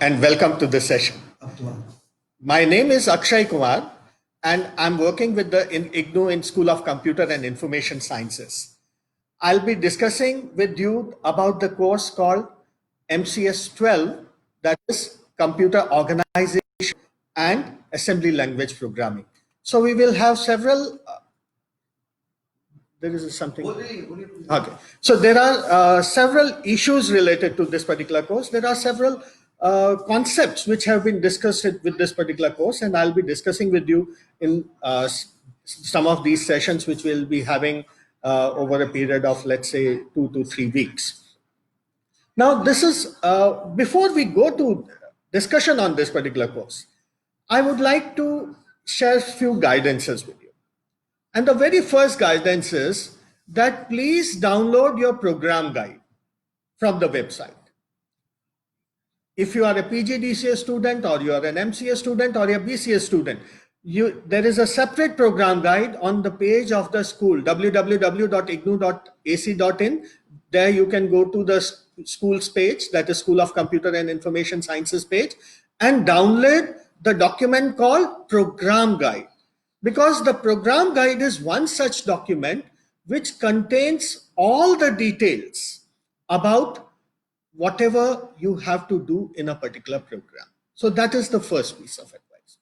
and welcome to the session. My name is Akshay Kumar, and I'm working with the IGNOU in School of Computer and Information Sciences. I'll be discussing with you about the course called MCS 12, that is Computer Organization and Assembly Language Programming. So we will have several. There is something. Okay. So there are several issues related to this particular course. There are several concepts which have been discussed with this particular course, and I'll be discussing with you in some of these sessions, which we'll be having over a period of, let's say, 2 to 3 weeks. Now, this is, before we go to discussion on this particular course, I would like to share a few guidances with you. And the very first guidance is that please download your program guide from the website. If you are a PGDCA student, or you are an MCA student, or a BCA student, there is a separate program guide on the page of the school, www.ignou.ac.in. There you can go to the school's page, that is School of Computer and Information Sciences page, and download the document called Program Guide. Because the program guide is one such document which contains all the details about whatever you have to do in a particular program. So that is the first piece of advice.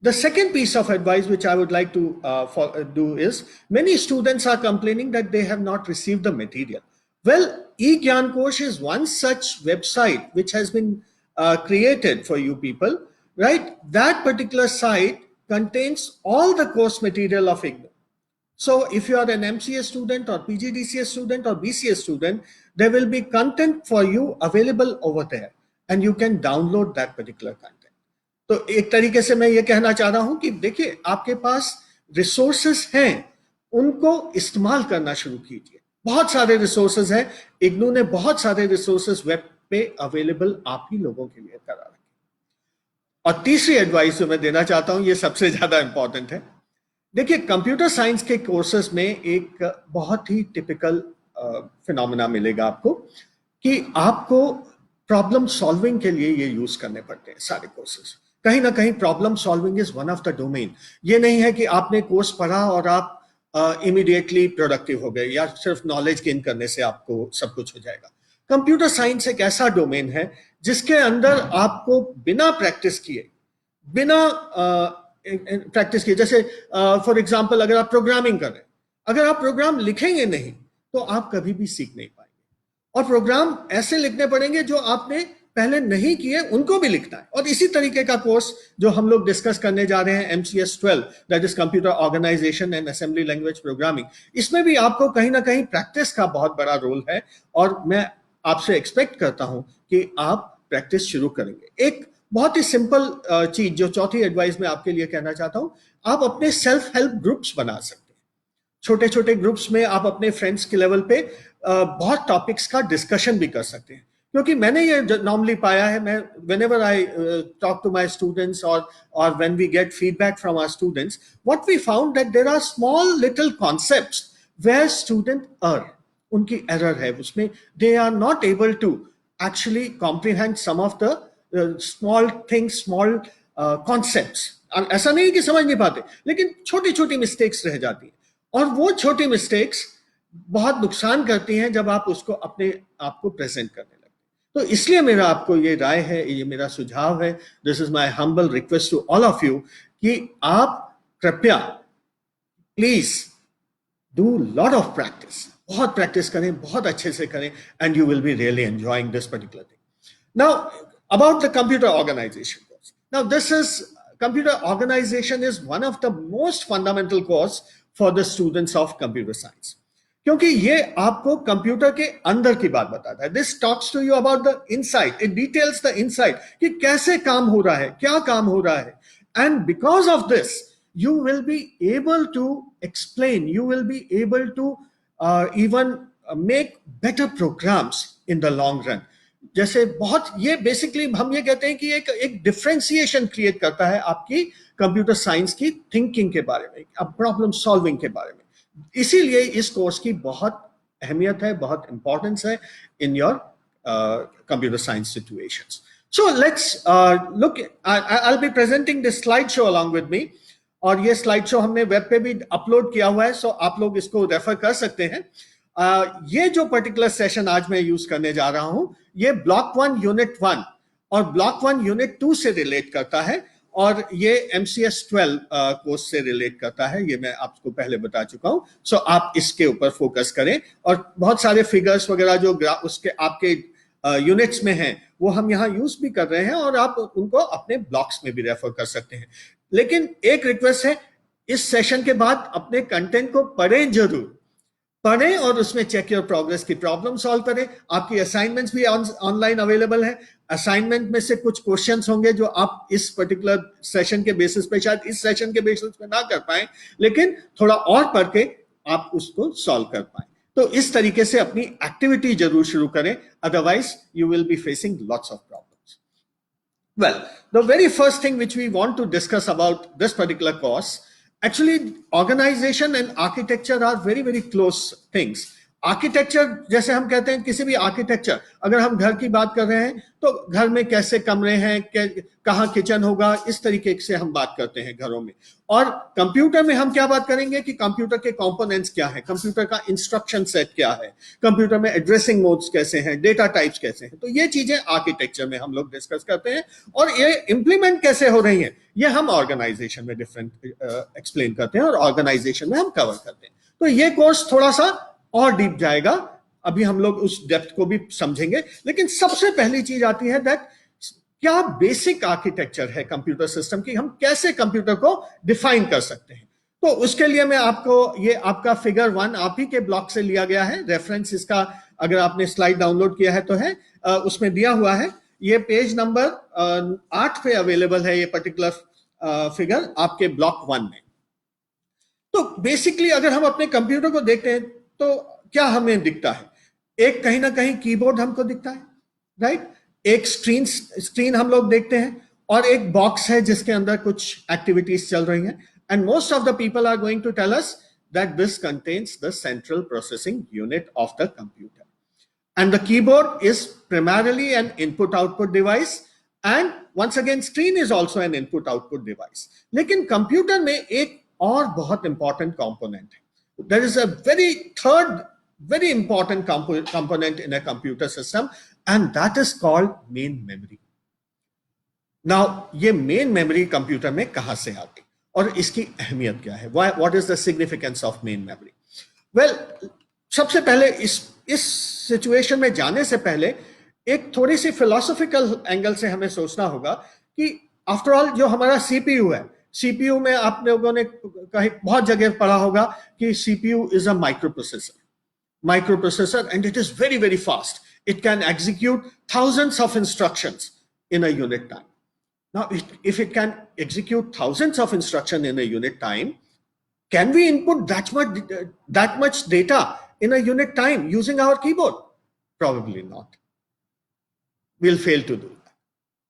The second piece of advice which I would like to do is, many students are complaining that they have not received the material. Well, eGyanKosh is one such website which has been created for you people, right? That particular site contains all the course material of IGNOU. So if you are an MCA student or PGDCA student or BCA student, there will be content for you available over there, and you can download that particular content. तो एक तरीके से मैं ये कहना चाह रहा हूं कि देखिए, आपके पास रिसोर्सेस हैं, उनको इस्तेमाल करना शुरू कीजिए. बहुत सारे रिसोर्सेस हैं, IGNOU ने बहुत सारे रिसोर्सेस वेब पे अवेलेबल आप ही लोगों के लिए करा रखे. और तीसरी एडवाइस जो मैं देना चाहता हूं, ये सबसे ज्यादा इंपॉर्टेंट है. देखिए, कंप्यूटर साइंस के कोर्सेज में एक बहुत ही टिपिकल फिनोमेना मिलेगा आपको कि आपको प्रॉब्लम सॉल्विंग के लिए ये यूज करने पड़ते हैं सारे कोर्सेज. कहीं ना कहीं problem solving is one of the domain. ये नहीं है कि आपने कोर्स पढ़ा और आप इमीडिएटली प्रोडक्टिव हो गए या सिर्फ नॉलेज गेन करने से आपको सब कुछ हो जाएगा. कंप्यूटर साइंस एक ऐसा डोमेन है जिसके अंदर आपको बिना प्रैक्टिस किए, जैसे फॉर एग्जांपल अगर आप प्रोग्रामिंग कर रहे हैं, अगर आप प्रोग्राम लिखेंगे नहीं तो आप कभी भी सीख नहीं पाएंगे. और प्रोग्राम ऐसे लिखने पड़ेंगे जो आपने पहले नहीं किए, उनको भी लिखना है. और इसी तरीके का कोर्स जो हम लोग डिस्कस करने जा रहे हैं, MCS 12, that is computer organization and assembly language programming, इसमें भी आपको कहीं ना कहीं प्रैक्टिस का बहुत बड़ा रोल है. और मैं आपसे एक्सपेक्ट करता हूं कि आप प्रैक्टिस शुरू करेंगे. एक बहुत ही सिंपल चीज जो चौथी एडवाइस में आपके लिए कहना चाहता हूं, आप अपने सेल्फ हेल्प ग्रुप्स बना सकते हैं. छोटे छोटे ग्रुप्स में आप अपने फ्रेंड्स के लेवल पे बहुत टॉपिक्स का डिस्कशन भी कर सकते हैं. क्योंकि मैंने ये नॉर्मली पाया है, मैं whenever I talk to my students or when we get feedback from our students, what we found that there are small little concepts where student err. उनकी error है उसमें, they are not able to actually comprehend some of the small things, small concepts. ऐसा नहीं कि समझ नहीं पाते, लेकिन छोटी छोटी मिस्टेक्स रह जाती हैं. और वो छोटी मिस्टेक्स बहुत नुकसान करती हैं जब आप उसको अपने आप को प्रेजेंट करने लगते. तो इसलिए मेरा आपको ये राय है, ये मेरा सुझाव है, this is my humble request to all of you, कि आप कृपया please do lot of practice, बहुत प्रैक्टिस करें, बहुत अच्छे से करें, and you will be really enjoying this particular thing. Now about the computer organization course. Now this is, computer organization is one of the most fundamental course for the students of computer science. क्योंकि ये आपको computer के अंदर की बात बताता है. This talks to you about the inside. It details the inside कि कैसे काम हो रहा है, क्या काम हो रहा है. And because of this, you will be able to explain, you will be able to even make better programs in the long run. जैसे बहुत, ये बेसिकली हम ये कहते हैं कि एक डिफरेंशिएशन क्रिएट करता है आपकी कंप्यूटर साइंस की थिंकिंग के बारे में, अब प्रॉब्लम सॉल्विंग के बारे में. इसीलिए इस कोर्स की बहुत अहमियत है, बहुत इंपॉर्टेंस है in your computer science situations. So let's look. I'll be presenting this slideshow along with me. और ये स्लाइड शो हमने वेब पे भी अपलोड किया हुआ है, सो आप लोग इसको रेफर कर सकते हैं. ये जो पर्टिकुलर सेशन आज मैं यूज करने जा रहा हूं, ये ब्लॉक 1 यूनिट 1 और ब्लॉक 1 यूनिट 2 से रिलेट करता है, और ये MCS 12 कोर्स से रिलेट करता है. ये मैं आपको पहले बता चुका हूं. सो आप इसके ऊपर फोकस करें, और बहुत सारे फिगर्स वगैरह जो उसके आपके यूनिट्स में हैं वो हम यहाँ यूज भी कर रहे हैं, और आप उनको अपने ब्लॉक्स में भी रेफर कर सकते हैं. लेकिन एक रिक्वेस्ट है, इस सेशन के बाद अपने कंटेंट को पढ़ें, जरूर पढ़ें, और उसमें चेक योर प्रोग्रेस की प्रॉब्लम सॉल्व करें. आपकी असाइनमेंट्स भी ऑनलाइन अवेलेबल है. असाइनमेंट में से कुछ क्वेश्चंस होंगे जो आप इस पर्टिकुलर सेशन के बेसिस पे, शायद इस सेशन के बेसिस पे ना कर पाए, लेकिन थोड़ा और पढ़ के आप उसको सॉल्व कर पाए. तो इस तरीके से अपनी एक्टिविटी जरूर शुरू करें, otherwise you will be facing lots of problems. Well, the very first thing which we want to discuss about this particular course, actually organization and architecture are very, very close things. Architecture, जैसे हम कहते हैं किसी भी architecture, अगर हम घर की बात कर रहे हैं तो घर में कैसे कमरे हैं, कहाँ किचन होगा, इस तरीके से हम बात करते हैं घरों में. और कंप्यूटर में हम क्या बात करेंगे कि कंप्यूटर के कंपोनेंट्स क्या है, कंप्यूटर का इंस्ट्रक्शन सेट क्या है, कंप्यूटर में एड्रेसिंग मोड्स कैसे हैं, डेटा टाइप्स कैसे हैं. तो ये चीजें आर्किटेक्चर में हम लोग डिस्कस करते हैं, और ये इंप्लीमेंट कैसे हो रही है ये हम ऑर्गेनाइजेशन में डिफरेंट एक्सप्लेन करते हैं, और ऑर्गेनाइजेशन में हम कवर करते हैं. तो ये कोर्स थोड़ा सा और डीप जाएगा, अभी हम लोग उस डेप्थ को भी समझेंगे. लेकिन सबसे पहली चीज आती है दैट क्या बेसिक आर्किटेक्चर है कंप्यूटर सिस्टम की, हम कैसे कंप्यूटर को डिफाइन कर सकते हैं. तो उसके लिए मैं आपको, ये आपका फिगर 1 आप ही के ब्लॉक से लिया गया है. रेफरेंस इसका अगर आपने स्लाइड डाउनलोड किया है तो है, उसमें दिया हुआ है. ये पेज नंबर 8 पे अवेलेबल है, ये पर्टिकुलर फिगर आपके ब्लॉक 1 में. तो बेसिकली अगर हम अपने कंप्यूटर को देखते हैं तो क्या हमें दिखता है, एक कहीं ना कहीं कीबोर्ड हमको दिखता है, राइट. एक स्क्रीन हम लोग देखते हैं, और एक बॉक्स है जिसके अंदर कुछ एक्टिविटीज चल रही हैं. And most of the people are going to tell us that this contains the central processing unit of the computer. And the keyboard is primarily an input-output device, and once again screen is also an input-output device. लेकिन computer में एक और बहुत important component है. There is a very important component in a computer system, and that is called main memory. Now, ये main memory computer में कहाँ से आ गई और इसकी अहमियत क्या है? What is the significance of main memory? Well, सबसे पहले इस सिचुएशन में जाने से पहले एक थोड़ी सी फिलोसॉफिकल एंगल से हमें सोचना होगा कि आफ्टर ऑल जो हमारा सीपीयू है, सीपीयू में आप लोगों ने कहीं बहुत जगह पढ़ा होगा कि CPU is a microprocessor and it is very very fast. It can execute thousands of instructions in a unit time. Now, if it can execute thousands of instructions in a unit time, can we input that much data in a unit time using our keyboard? Probably not. We'll fail to do that,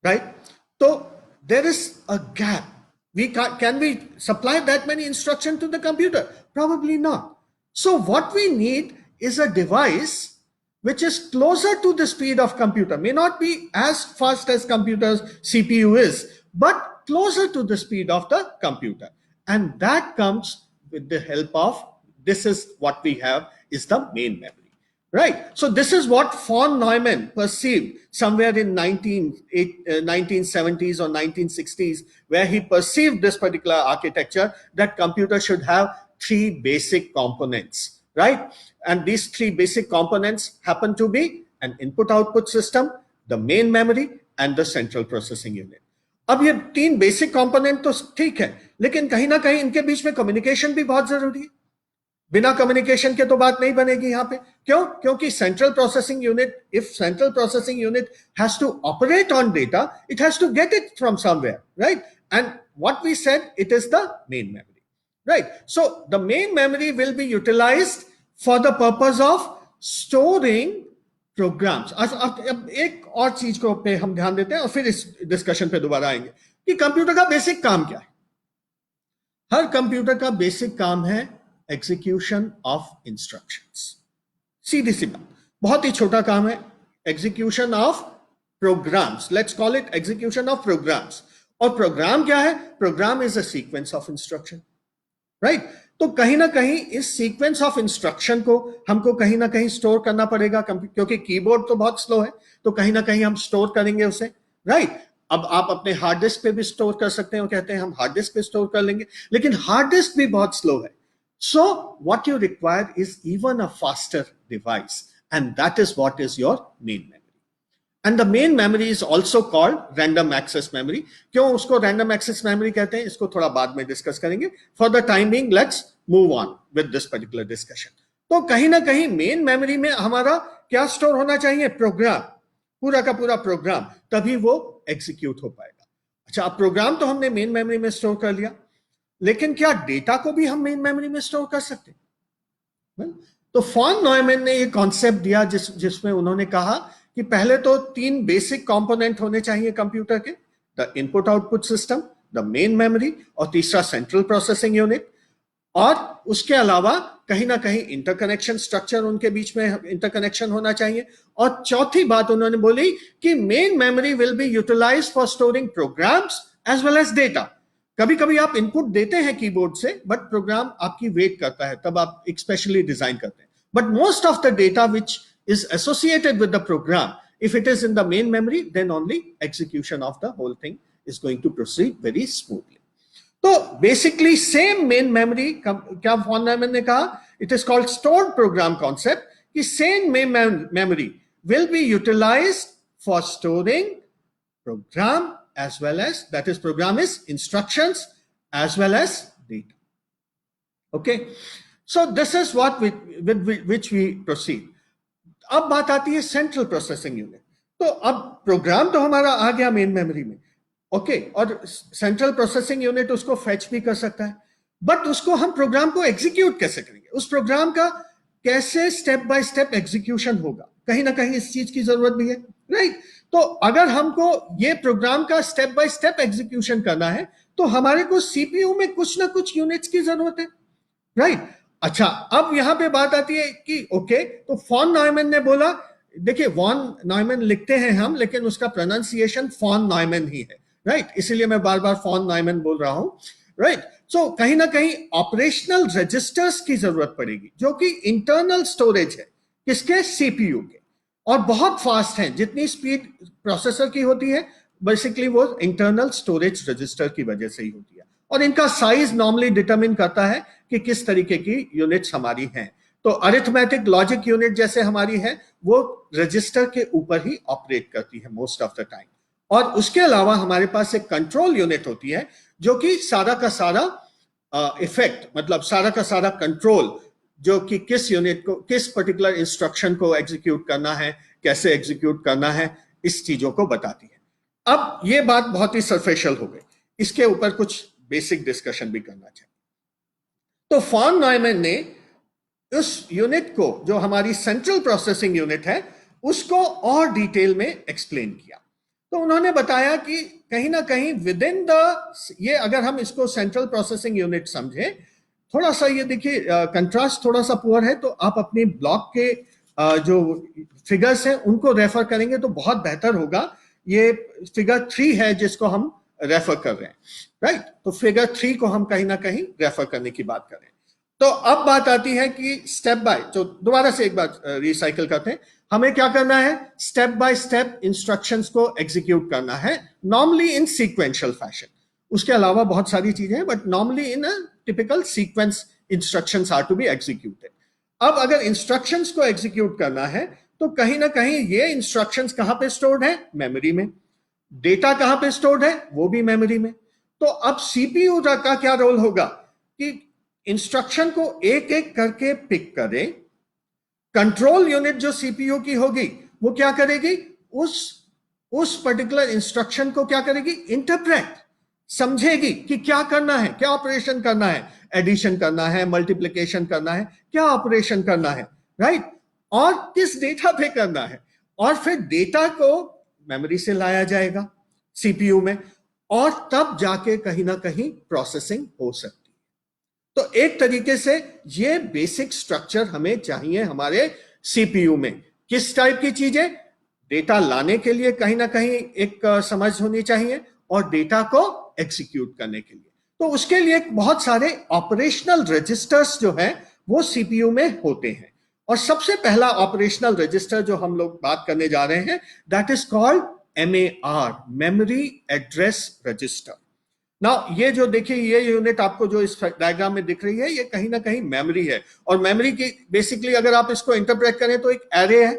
right? So there is a gap. Can we supply that many instructions to the computer? Probably not. So what we need is a device which is closer to the speed of computer. May not be as fast as computer's CPU is, but closer to the speed of the computer. And that comes with the help of, this is what we have, is the main memory, right? So this is what von Neumann perceived somewhere in 1970s or 1960s, where he perceived this particular architecture, that computer should have 3 basic components, right? And these 3 basic components happen to be an input-output system, the main memory, and the central processing unit. अब ये 3 basic component तो ठीक है, लेकिन कहीं ना कहीं इनके बीच में कम्युनिकेशन भी बहुत जरूरी है. बिना कम्युनिकेशन के तो बात नहीं बनेगी यहाँ पे. क्यों? क्योंकि central processing unit, if central processing unit has to operate on data, it has to get it from somewhere, right? And what we said, it is the main memory, right? So the main memory will be utilized for the purpose of storing programs. अब एक और चीज को पे हम ध्यान देते हैं और फिर इस डिस्कशन पे दोबारा आएंगे कि कंप्यूटर का बेसिक काम क्या है. हर कंप्यूटर का बेसिक काम है एग्जीक्यूशन ऑफ इंस्ट्रक्शंस. सीधी सी बात, बहुत ही छोटा काम है, execution of programs, let's call it execution of programs. और प्रोग्राम क्या है? Program is a sequence of instruction, right? तो कहीं ना कहीं इस सीक्वेंस ऑफ इंस्ट्रक्शन को हमको कहीं ना कहीं स्टोर करना पड़ेगा, क्योंकि कीबोर्ड तो बहुत स्लो है, तो कहीं ना कहीं हम स्टोर करेंगे उसे, राइट? अब आप अपने हार्ड डिस्क पे भी स्टोर कर सकते हैं, कहते हैं हम हार्ड डिस्क पे स्टोर कर लेंगे, लेकिन हार्ड डिस्क भी बहुत स्लो है। So what you require is even a faster device, and that is what is your main memory. And the main memory is also called random access memory. क्यों उसको random access memory कहते हैं, इसको थोड़ा बाद में discuss करेंगे। For the time being let's move on with this particular discussion. तो कहीं ना कहीं मेन मेमोरी में हमारा क्या स्टोर होना चाहिए? प्रोग्राम, पूरा का पूरा प्रोग्राम, तभी वो एग्जीक्यूट हो पाएगा। अच्छा, अब प्रोग्राम तो हमने मेन मेमोरी में स्टोर कर लिया, लेकिन क्या डेटा को भी हम मेन मेमोरी में स्टोर कर सकते हैं? तो फॉन नॉयमैन ने ये कॉन्सेप्ट दिया जिसमें उन्होंने कहा कि पहले तो 3 बेसिक कंपोनेंट होने चाहिए कंप्यूटर के, the input output system, the main memory, और तीसरा सेंट्रल प्रोसेसिंग यूनिट। और उसके अलावा कहीं ना कहीं इंटरकनेक्शन स्ट्रक्चर, उनके बीच में इंटरकनेक्शन होना चाहिए। और चौथी बात उन्होंने बोली कि main memory will be utilized for storing programs as well as data. कभी कभी आप इनपुट देते हैं कीबोर्ड से, बट प्रोग्राम आपकी वेट करता है, तब आप एक स्पेशली डिजाइन करते हैं। But most of the data which is associated with the program, if it is in the main memory, then only execution of the whole thing is going to proceed very smoothly. तो basically same main memory, क्या fawn नॉयमैन ने कहा, it is called stored program concept, कि same main memory will be utilized for storing program as well as, that is program is instructions as well as data. Okay, so this is what with which we proceed. अब बात आती है central processing unit. तो अब programme तो हमारा आ गया main memory में, ओके, और सेंट्रल प्रोसेसिंग यूनिट उसको फेच भी कर सकता है, बट उसको हम प्रोग्राम को एग्जीक्यूट कैसे करेंगे? उस प्रोग्राम का कैसे स्टेप बाय स्टेप एग्जीक्यूशन होगा? कहीं ना कहीं इस चीज की जरूरत भी है, राइट? तो अगर हमको ये प्रोग्राम का स्टेप बाय स्टेप एग्जीक्यूशन करना है, तो हमारे को सीपीयू में कुछ ना कुछ यूनिट्स की जरूरत है, राइट? अच्छा, अब यहां पे बात आती है कि ओके, तो फॉन नॉयमैन ने बोला, देखिए वॉन नॉयमैन लिखते हैं हम, लेकिन उसका प्रोनाउंसिएशन फॉन नॉयमैन ही है, राइट? इसीलिए मैं बार बार फॉन नॉयमैन बोल रहा हूं, राइट? सो कहीं ना कहीं ऑपरेशनल रजिस्टर्स की जरूरत पड़ेगी, जो कि इंटरनल स्टोरेज है किसके? सीपीयू के, और बहुत फास्ट है। जितनी स्पीड प्रोसेसर की होती है, बेसिकली वो इंटरनल स्टोरेज रजिस्टर की वजह से ही होती है। और इनका साइज नॉर्मली डिटरमिन करता है कि किस तरीके की यूनिट्स हमारी हैं। तो अरिथमेटिक लॉजिक यूनिट जैसे हमारी है, वो रजिस्टर के ऊपर ही ऑपरेट करती है मोस्ट ऑफ द टाइम। और उसके अलावा हमारे पास एक कंट्रोल यूनिट होती है, जो कि सारा का सारा इफेक्ट, मतलब सारा का सारा कंट्रोल, जो कि किस यूनिट को, किस पर्टिकुलर इंस्ट्रक्शन को एग्जीक्यूट करना है, कैसे एग्जीक्यूट करना है, इस चीजों को बताती है। अब ये बात बहुत ही सरफेशियल हो गई, इसके ऊपर कुछ बेसिक डिस्कशन भी करना चाहिए। तो फॉन नॉयमैन ने उस यूनिट को, जो हमारी सेंट्रल प्रोसेसिंग यूनिट है, उसको और डिटेल में एक्सप्लेन किया। तो उन्होंने बताया कि कहीं ना कहीं विद इन द, ये अगर हम इसको सेंट्रल प्रोसेसिंग यूनिट समझे, थोड़ा सा ये देखिए कंट्रास्ट थोड़ा सा पुअर है, तो आप अपने ब्लॉक के जो फिगर्स हैं उनको रेफर करेंगे तो बहुत बेहतर होगा। ये फिगर 3 है जिसको हम रेफर कर रहे हैं, राइट? तो फिगर 3 को हम कहीं ना कहीं रेफर करने की बात करें। तो अब बात आती है कि स्टेप बाय, तो दोबारा से एक बार रिसाइकिल करते हैं, हमें क्या करना है? स्टेप बाय स्टेप इंस्ट्रक्शंस को एग्जीक्यूट करना है, नॉर्मली इन सीक्वेंशियल फैशन। उसके अलावा बहुत सारी चीजें हैं, but normally in a typical sequence instructions are to be executed. अब अगर इंस्ट्रक्शंस को एग्जीक्यूट करना है, तो कहीं ना कहीं ये इंस्ट्रक्शंस कहां पे स्टोर्ड है? मेमोरी में। डेटा कहां पे स्टोर्ड है? वो भी मेमोरी में। तो अब सीपीयू का क्या रोल होगा कि इंस्ट्रक्शन को एक एक करके पिक करे, कंट्रोल यूनिट जो सीपीयू की होगी वो क्या करेगी? उस पर्टिकुलर इंस्ट्रक्शन को क्या करेगी? इंटरप्रेट, समझेगी कि क्या करना है, क्या ऑपरेशन करना है, एडिशन करना है, मल्टीप्लिकेशन करना है, क्या ऑपरेशन करना है, राइट? और किस डेटा पे करना है, और फिर डेटा को मेमोरी से लाया जाएगा सीपीयू में, और तब जाके कहीं ना कहीं प्रोसेसिंग हो सकती है। तो एक तरीके से ये बेसिक स्ट्रक्चर हमें चाहिए हमारे सीपीयू में। किस टाइप की चीजें? डेटा लाने के लिए कहीं ना कहीं एक समझ होनी चाहिए और डेटा को एग्जीक्यूट करने के लिए। तो उसके लिए बहुत सारे ऑपरेशनल रजिस्टर्स जो है वो सीपीयू में होते हैं। और सबसे पहला ऑपरेशनल रजिस्टर जो हम लोग बात करने जा रहे हैं, that is called MAR, memory address register. Now ये जो देखिए ये यूनिट आपको जो इस डायग्राम में दिख रही है, ये कहीं ना कहीं मेमोरी है। और मेमोरी की बेसिकली अगर आप इसको इंटरप्रेट करें तो एक एरे है,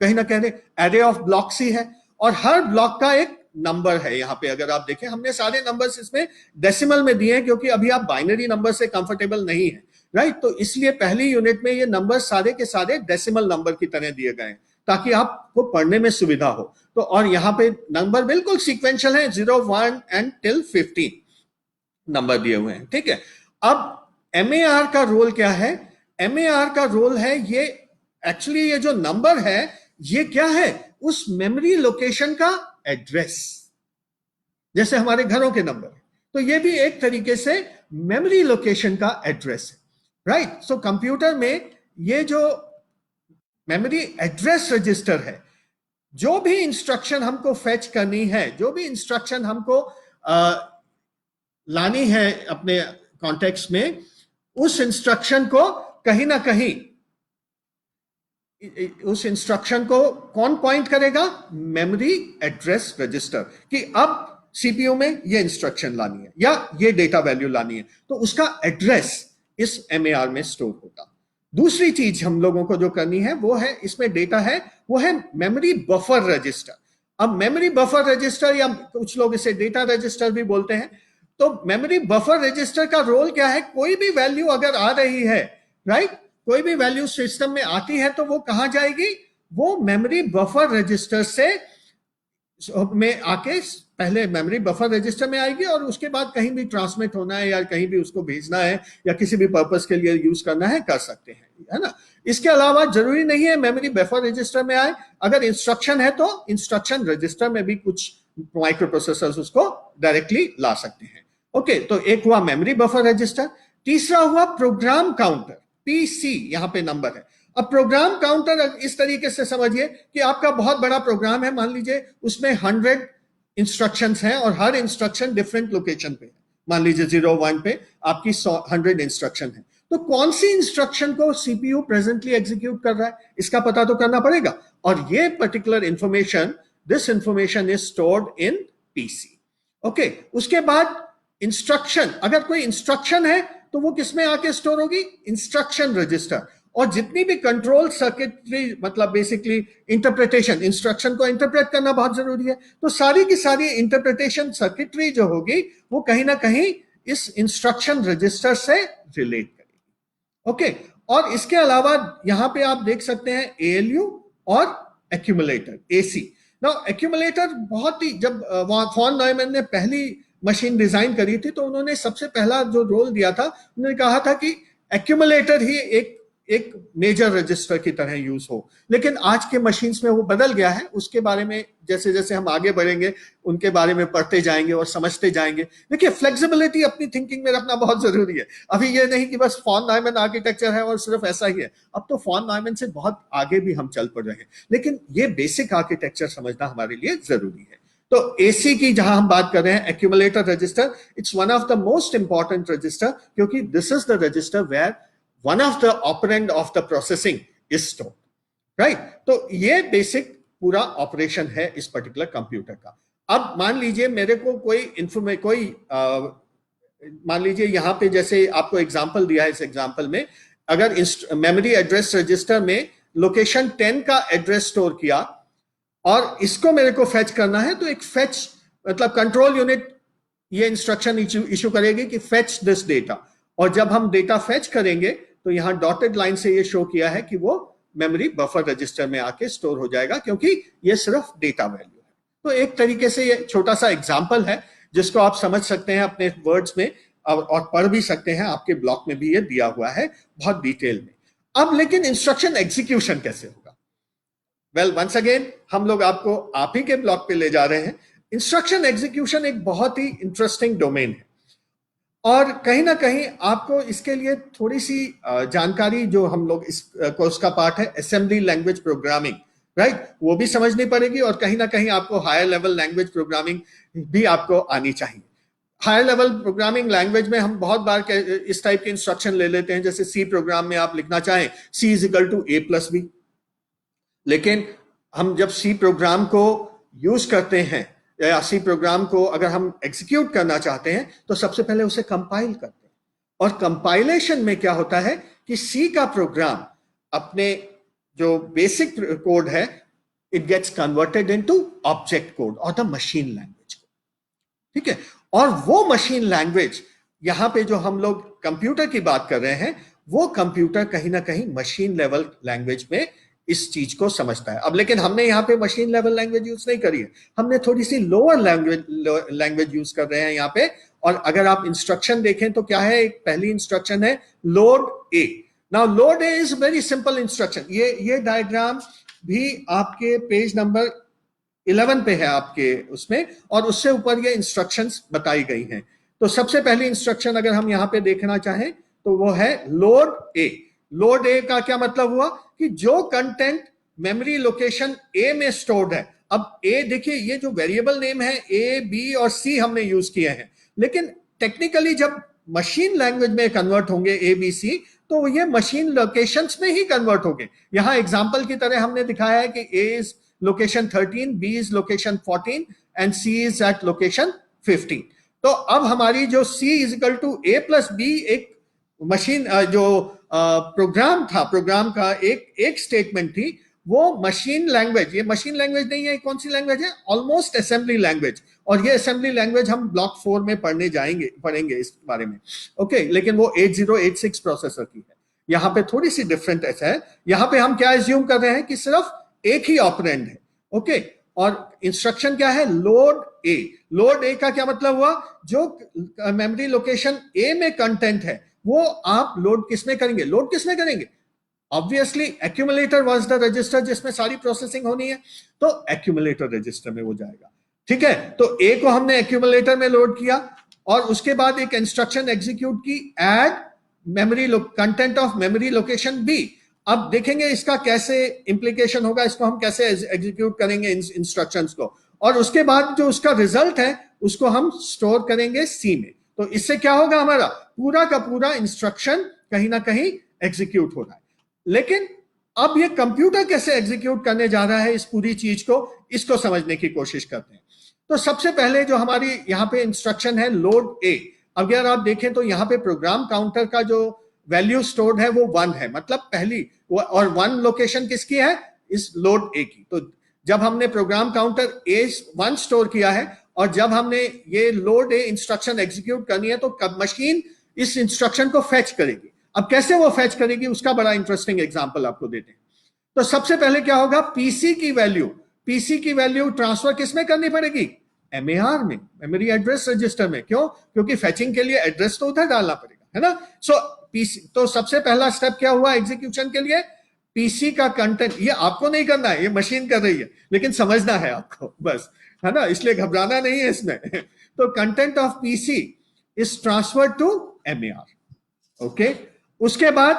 कहीं ना कहीं एरे ऑफ ब्लॉक्स ही है, और हर ब्लॉक का एक नंबर है। यहाँ पे अगर आप देखें, हमने सारे नंबर्स इसमें डेसिमल में दिए हैं क्योंकि अभी आप बाइनरी नंबर से कंफर्टेबल नहीं है, राइट। तो इसलिए पहली यूनिट में ये नंबर सारे के सारे डेसिमल नंबर की तरह दिए गए हैं ताकि आपको पढ़ने में सुविधा हो। तो और यहाँ पे नंबर बिल्कुल सीक्वेंशियल है, 0, 1 एंड टिल 15 नंबर दिए हुए हैं, ठीक है। अब MAR का रोल क्या है? MAR का रोल है, ये एक्चुअली ये जो नंबर है ये क्या है? उस मेमोरी लोकेशन का एड्रेस, जैसे हमारे घरों के नंबर। तो ये भी एक तरीके से मेमोरी लोकेशन का एड्रेस है, राइट। सो कंप्यूटर में ये जो मेमोरी एड्रेस रजिस्टर है, जो भी इंस्ट्रक्शन हमको फेच करनी है, जो भी इंस्ट्रक्शन हमको लानी है अपने कॉन्टेक्स्ट में, उस इंस्ट्रक्शन को कहीं ना कहीं उस इंस्ट्रक्शन को कौन पॉइंट करेगा? मेमोरी एड्रेस रजिस्टर, कि अब सीपीयू में ये इंस्ट्रक्शन लानी है या ये डेटा वैल्यू लानी है, तो उसका एड्रेस इस MAR में स्टोर होगा। दूसरी चीज हम लोगों को जो करनी है वो है, इसमें डेटा है, वो है मेमोरी बफर रजिस्टर। अब मेमोरी बफर रजिस्टर या कुछ लोग इसे डेटा रजिस्टर भी बोलते हैं। तो मेमोरी बफर रजिस्टर का रोल क्या है? कोई भी वैल्यू अगर आ रही है, राइट, कोई भी वैल्यू सिस्टम में आती है तो वो कहां जाएगी? वो मेमोरी बफर रजिस्टर से में आके पहले मेमोरी बफर रजिस्टर में आएगी और उसके बाद कहीं भी ट्रांसमिट होना है या कहीं भी उसको भेजना है या किसी भी पर्पस के लिए यूज करना है, कर सकते हैं, है ना। इसके अलावा जरूरी नहीं है मेमोरी बफर रजिस्टर में आए, अगर इंस्ट्रक्शन है तो इंस्ट्रक्शन रजिस्टर में भी कुछ माइक्रो प्रोसेसर्स उसको डायरेक्टली ला सकते हैं। ओके, तो एक हुआ मेमोरी बफर रजिस्टर। तीसरा हुआ प्रोग्राम काउंटर, PC, यहां पे नंबर है। अब प्रोग्राम काउंटर इस तरीके से समझिए कि आपका बहुत बड़ा प्रोग्राम है, मान लीजिए उसमें 100 इंस्ट्रक्शंस हैं और हर इंस्ट्रक्शन डिफरेंट लोकेशन पे है। मान लीजिए 0, 1 पे आपकी 100 इंस्ट्रक्शन है, तो कौन सी इंस्ट्रक्शन को सीपीयू प्रेजेंटली एग्जीक्यूट कर रहा है, इसका पता तो करना पड़ेगा। और ये particular information, this information is stored in PC। Okay, उसके बाद इंस्ट्रक्शन, अगर कोई इंस्ट्रक्शन है तो वो किसमें आके स्टोर होगी? Instruction register. और जितनी भी कंट्रोल सर्किटरी, मतलब बेसिकली इंटरप्रिटेशन, इंस्ट्रक्शन को इंटरप्रेट करना बहुत जरूरी है, तो सारी की सारी इंटरप्रिटेशन सर्किटरी जो होगी वो कहीं ना कहीं इस इंस्ट्रक्शन रजिस्टर से रिलेट करेगी। ओके, और इसके अलावा यहां पे आप देख सकते हैं ALU और एक्यूमुलेटर, AC। नाउ एक्यूमुलेटर बहुत ही, जब फॉन नॉयमैन ने पहली मशीन डिजाइन करी थी तो उन्होंने सबसे पहला जो रोल दिया था, उन्होंने कहा था कि एक्यूमुलेटर ही एक मेजर रजिस्टर की तरह यूज हो। लेकिन आज के मशीन्स में वो बदल गया है, उसके बारे में जैसे जैसे हम आगे बढ़ेंगे उनके बारे में पढ़ते जाएंगे और समझते जाएंगे। देखिए, फ्लेक्सिबिलिटी अपनी थिंकिंग में रखना बहुत जरूरी है। अभी ये नहीं कि बस फॉन नॉयमैन आर्किटेक्चर है और सिर्फ ऐसा ही है, अब तो फॉन नॉयमैन से बहुत आगे भी हम चल पड़ रहे हैं, लेकिन ये बेसिक आर्किटेक्चर समझना हमारे लिए जरूरी है। तो AC की जहां हम बात कर रहे हैं, accumulator register, it's one of the most important register, क्योंकि this is the register where one of the operand of the processing is stored, right? तो ये बेसिक पूरा ऑपरेशन है इस पर्टिकुलर कंप्यूटर का। अब मान लीजिए मेरे को मान लीजिए यहां पे जैसे आपको एग्जांपल दिया है, इस एग्जांपल में अगर मेमोरी एड्रेस रजिस्टर में लोकेशन 10 का एड्रेस स्टोर किया और इसको मेरे को फेच करना है, तो एक फेच, मतलब कंट्रोल यूनिट ये इंस्ट्रक्शन इशू करेगी कि फेच दिस डेटा, और जब हम डेटा फेच करेंगे तो यहां डॉटेड लाइन से ये शो किया है कि वो मेमोरी बफर रजिस्टर में आके स्टोर हो जाएगा, क्योंकि ये सिर्फ डेटा वैल्यू है। तो एक तरीके से ये छोटा सा एग्जांपल है जिसको आप समझ सकते हैं अपने वर्ड्स में और पढ़ भी सकते हैं, आपके ब्लॉक में भी ये दिया हुआ है बहुत डिटेल में। अब लेकिन इंस्ट्रक्शन एग्जीक्यूशन कैसे होगा? वेल, वंस अगेन हम लोग आपको आप ही के ब्लॉक पे ले जा रहे हैं। इंस्ट्रक्शन एग्जीक्यूशन एक बहुत ही इंटरेस्टिंग डोमेन है और कहीं ना कहीं आपको इसके लिए थोड़ी सी जानकारी, जो हम लोग इस कोर्स का पार्ट है असेंबली लैंग्वेज प्रोग्रामिंग, राइट, वो भी समझनी पड़ेगी, और कहीं ना कहीं आपको हायर लेवल लैंग्वेज प्रोग्रामिंग भी आपको आनी चाहिए। हायर लेवल प्रोग्रामिंग लैंग्वेज में हम बहुत बार इस टाइप के इंस्ट्रक्शन ले लेते हैं, जैसे सी प्रोग्राम में आप लिखना चाहें C is equal to A plus B, लेकिन हम जब सी प्रोग्राम को यूज करते हैं या सी प्रोग्राम को अगर हम एग्जीक्यूट करना चाहते हैं तो सबसे पहले उसे कंपाइल करते हैं, और कंपाइलेशन में क्या होता है कि सी का प्रोग्राम अपने जो बेसिक कोड है it gets converted into object code और द मशीन लैंग्वेज को, ठीक है। और वो मशीन लैंग्वेज, यहां पे जो हम लोग कंप्यूटर की बात कर रहे हैं, वो कंप्यूटर कहीं ना कहीं मशीन लेवल लैंग्वेज में इस चीज को समझता है। अब लेकिन हमने यहाँ पे मशीन लेवल लैंग्वेज यूज नहीं करी है, हमने थोड़ी सी लोअर लैंग्वेज यूज कर रहे हैं यहाँ पे। और अगर आप इंस्ट्रक्शन देखें तो क्या है, एक पहली इंस्ट्रक्शन है load A. Now load A is very simple instruction. ये डायग्राम भी आपके पेज नंबर 11 पे है आपके उसमें, और उससे ऊपर ये इंस्ट्रक्शंस बताई गई हैं। तो सबसे पहली इंस्ट्रक्शन अगर हम यहाँ पे देखना चाहें तो वो है लोड ए। लोड ए का क्या मतलब हुआ कि जो कंटेंट मेमोरी लोकेशन ए में स्टोर्ड है, अब ए देखिए ये जो वेरिएबल नेम है ए बी और सी हमने यूज किए हैं, लेकिन टेक्निकली जब मशीन लैंग्वेज में कन्वर्ट होंगे ए बी सी तो ये मशीन लोकेशंस में ही कन्वर्ट होंगे। यहां एग्जांपल की तरह हमने दिखाया है कि A is location 13, B is location 14 and C is at location 15। तो अब हमारी जो C is equal to A plus B एक मशीन जो प्रोग्राम था, प्रोग्राम का एक स्टेटमेंट थी, वो मशीन लैंग्वेज, ये मशीन लैंग्वेज नहीं है, कौन सी लैंग्वेज है, ऑलमोस्ट असेंबली लैंग्वेज। और ये असेंबली लैंग्वेज हम ब्लॉक 4 में पढ़ेंगे इस बारे में, ओके। लेकिन वो 8086 प्रोसेसर की है, यहाँ पे थोड़ी सी डिफरेंट है। यहाँ पे हम क्या एज्यूम कर रहे हैं कि सिर्फ एक ही ऑपरेंड है, ओके। और इंस्ट्रक्शन क्या है, लोड ए। लोड ए का क्या मतलब हुआ, जो मेमोरी लोकेशन ए में कंटेंट है वो आप लोड किसमें करेंगे, लोड किसमें करेंगे, obviously accumulator was the register जिसमें सारी प्रोसेसिंग होनी है, तो एक्यूमुलेटर रजिस्टर में वो जाएगा, ठीक है। तो ए को हमने एक्यूमुलेटर में लोड किया, और उसके बाद एक इंस्ट्रक्शन एग्जीक्यूट की, add memory content of memory location B. अब देखेंगे इसका कैसे इंप्लीकेशन होगा, इसको हम कैसे एग्जीक्यूट करेंगे इंस्ट्रक्शंस को, और उसके बाद जो उसका रिजल्ट है उसको हम स्टोर करेंगे सी में। तो इससे क्या होगा, हमारा पूरा का पूरा इंस्ट्रक्शन कहीं ना कहीं एग्जीक्यूट हो रहा है। लेकिन अब ये कंप्यूटर कैसे एग्जीक्यूट करने जा रहा है इस पूरी चीज को, इसको समझने की कोशिश करते हैं। तो सबसे पहले जो हमारी यहाँ पे इंस्ट्रक्शन है लोड ए, अगर आप देखें तो यहाँ पे प्रोग्राम काउंटर का जो वैल्यू स्टोर्ड है वो 1 है, मतलब पहली, और 1 लोकेशन किसकी है, इस लोड ए की। तो जब हमने प्रोग्राम काउंटर ए 1 स्टोर किया है, और जब हमने ये लोड ए इंस्ट्रक्शन एग्जीक्यूट करनी है तो मशीन इस इंस्ट्रक्शन को फेच करेगी। अब कैसे वो फेच करेगी उसका बड़ा इंटरेस्टिंग एग्जांपल आपको देते हैं। तो सबसे पहले क्या होगा, पीसी की वैल्यू ट्रांसफर किसमें करनी पड़ेगी, एमएआर में, मेमोरी एड्रेस रजिस्टर में। क्यों, क्योंकि फेचिंग के लिए एड्रेस तो उधर डालना पड़ेगा, है ना। सो पीसी, तो सबसे पहला स्टेप क्या हुआ एग्जीक्यूशन के लिए, पीसी का कंटेंट, ये आपको नहीं करना है, ये मशीन कर रही है, लेकिन समझना है आपको बस, है ना, इसलिए घबराना नहीं है इसमें। तो content of PC is transferred to MAR, okay. उसके बाद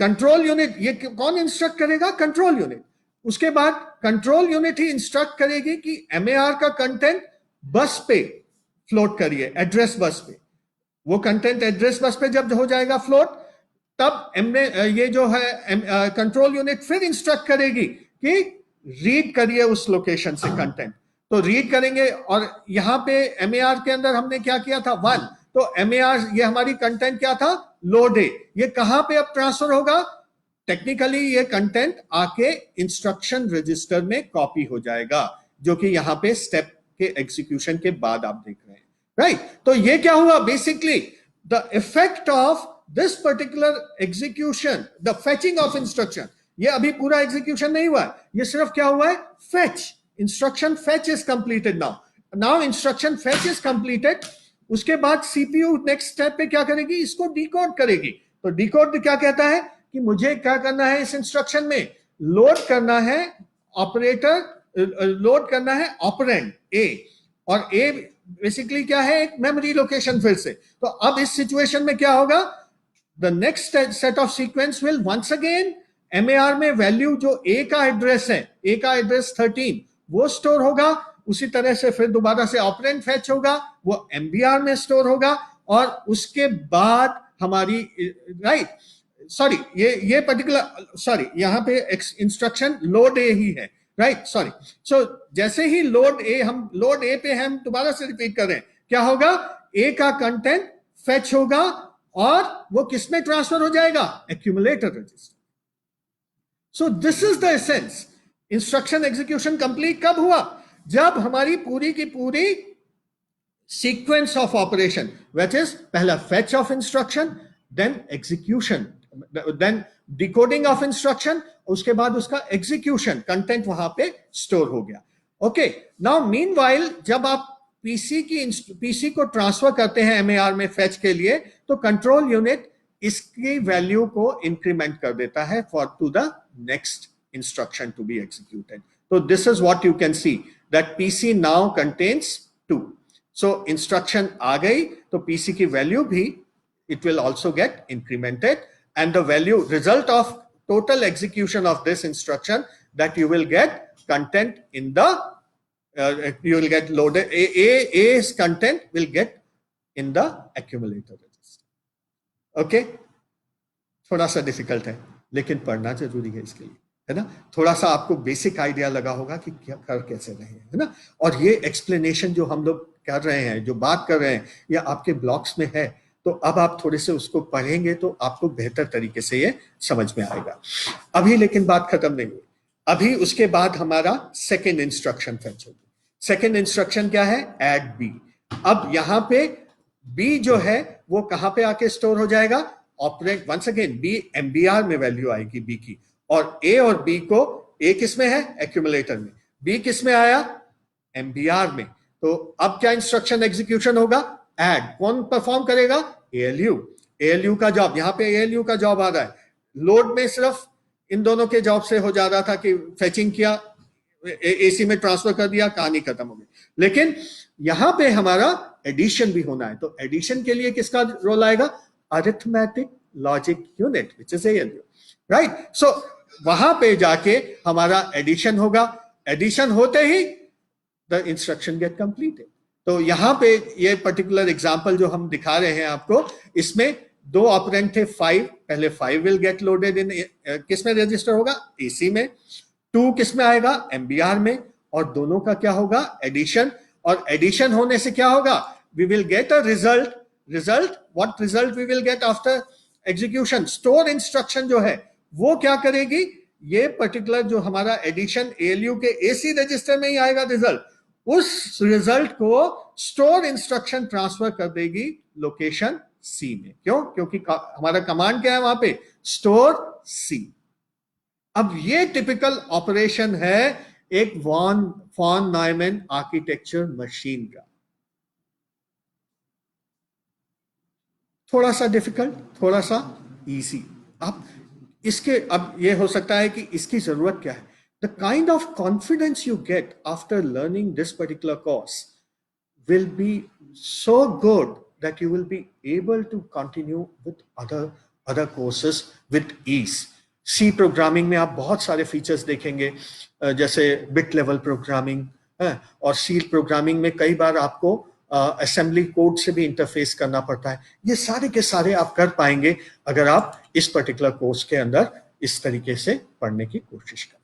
कंट्रोल यूनिट, ये कौन इंस्ट्रक्ट करेगा, कंट्रोल यूनिट। उसके बाद कंट्रोल यूनिट ही इंस्ट्रक्ट करेगी कि एमएआर का कंटेंट बस पे फ्लोट करिए, एड्रेस बस पे। वो कंटेंट एड्रेस बस पे जब हो जाएगा फ्लोट, तब ये जो है कंट्रोल यूनिट फिर इंस्ट्रक्ट करेगी कि रीड करिए उस लोकेशन से कंटेंट। तो रीड करेंगे, और यहां पे एमएआर के अंदर हमने क्या किया था, 1। तो एमएआर, ये हमारी कंटेंट क्या था, लोड ए। ये कहां पे अब ट्रांसफर होगा, टेक्निकली ये कंटेंट आके इंस्ट्रक्शन रजिस्टर में कॉपी हो जाएगा, जो कि यहां पे स्टेप के एग्जीक्यूशन के बाद आप देख रहे हैं, राइट। तो ये क्या हुआ, basically the effect of this particular execution, the fetching of instruction, ये अभी पूरा एग्जीक्यूशन नहीं हुआ है, ये सिर्फ क्या हुआ है, fetch, instruction fetch is completed. Now instruction fetch is completed. उसके बाद सीपीयू नेक्स्ट स्टेप पे क्या करेगी, इसको डिकोड करेगी। तो डिकोड क्या कहता है कि मुझे क्या करना है, इस इंस्ट्रक्शन में लोड करना है ऑपरेटर, लोड करना है ऑपरेंड ए, और ए बेसिकली क्या है, एक मेमोरी लोकेशन फिर से। तो अब इस सिचुएशन में क्या होगा, the next set of sequence will once again MAR में वैल्यू जो A का एड्रेस है, A का एड्रेस 13 वो स्टोर होगा, उसी तरह से फिर दोबारा से ऑपरेंड फेच होगा, वो MBR में स्टोर होगा, और उसके बाद हमारी राइट सॉरी ये पर्टिकुलर सॉरी यहां पे इंस्ट्रक्शन लोड ए ही है, राइट सॉरी। सो जैसे ही लोड ए पे हम दोबारा से रिपीट कर रहे हैं, क्या होगा, ए का कंटेंट फेच होगा और वो किसमें ट्रांसफर हो जाएगा, accumulator register. So this is the essence. Instruction execution complete कब हुआ, जब हमारी पूरी की पूरी sequence of operation which is पहला fetch of instruction, then execution, then decoding of instruction, उसके बाद उसका एग्जीक्यूशन, कंटेंट वहां पे स्टोर हो गया। ओके, नाउ मीनवाइल जब आप पीसी को ट्रांसफर करते हैं एमएआर में फेच के लिए, तो कंट्रोल यूनिट इसकी वैल्यू को इंक्रीमेंट कर देता है for to the next instruction to be executed. तो this is what you can see that PC now contains 2। So instruction आ गई तो पीसी की वैल्यू भी it will also get incremented, and the value result of total execution of this instruction that you will get content in the you will get loaded A's content will get in the accumulator register. Okay, थोड़ा सा difficult है लेकिन पढ़ना जरूरी है इसके लिए, है ना। थोड़ा सा आपको बेसिक आइडिया लगा होगा कि क्या कर कैसे रहे हैं, है ना। और ये एक्सप्लेनेशन जो हम लोग कर रहे हैं, जो बात कर रहे हैं, या आपके ब्लॉक्स में है, तो अब आप थोड़े से उसको पढ़ेंगे तो आपको बेहतर तरीके से ये समझ में आएगा। अभी लेकिन बात खत्म नहीं हुई, अभी उसके बाद हमारा सेकेंड इंस्ट्रक्शन फेच होगी। सेकेंड इंस्ट्रक्शन क्या है, ऐड बी। अब यहां पे बी जो है वो कहां पे आके स्टोर हो जाएगा, operand, once again B MBR में वैल्यू आएगी बी की, और ए और बी को, ए किस में है, एक्यूमुलेटर में, बी किस में आया, एमबीआर में। तो अब क्या इंस्ट्रक्शन एग्जीक्यूशन होगा, ऐड। कौन परफॉर्म करेगा, एएलयू। एएलयू का जॉब, यहां पे एएलयू का जॉब आ रहा है। लोड में सिर्फ इन दोनों के जॉब से हो जा रहा था कि फेचिंग किया, एसी में ट्रांसफर कर दिया, कहानी खत्म हो गई। लेकिन यहां पे हमारा एडिशन भी होना है, तो एडिशन के लिए किसका रोल आएगा, arithmetic logic unit which is ALU, right. So वहां पे जाके हमारा एडिशन होगा, एडिशन होते ही द इंस्ट्रक्शन गेट कंप्लीटेड। तो यहां पे ये पर्टिकुलर एग्जांपल जो हम दिखा रहे हैं आपको, इसमें दो ऑपरेंड थे 5, पहले 5 विल गेट लोडेड इन किस में रजिस्टर होगा, एसी में, 2 किस में आएगा, एमबीआर में, और दोनों का क्या होगा, एडिशन। और एडिशन होने से क्या होगा, we will get a result. What result we will get after execution, store instruction जो है वो क्या करेगी, ये पर्टिकुलर जो हमारा एडिशन एएलयू के एसी रजिस्टर में ही आएगा रिजल्ट, उस रिजल्ट को स्टोर इंस्ट्रक्शन ट्रांसफर कर देगी लोकेशन सी में। क्यों, क्योंकि हमारा कमांड क्या है वहां पे, स्टोर सी। अब ये टिपिकल ऑपरेशन है एक फॉन न्यूमैन आर्किटेक्चर मशीन का। थोड़ा सा डिफिकल्ट, थोड़ा सा इजी। अब इसके, अब ये हो सकता है कि इसकी जरूरत क्या है, the kind of confidence you get after learning this particular course will be so good that you will be able to continue with other courses with ease. C programming में आप बहुत सारे फीचर्स देखेंगे, जैसे बिट लेवल प्रोग्रामिंग, और C programming में कई बार आपको असेंबली कोड से भी इंटरफेस करना पड़ता है। ये सारे के सारे आप कर पाएंगे अगर आप इस पर्टिकुलर कोर्स के अंदर इस तरीके से पढ़ने की कोशिश करें।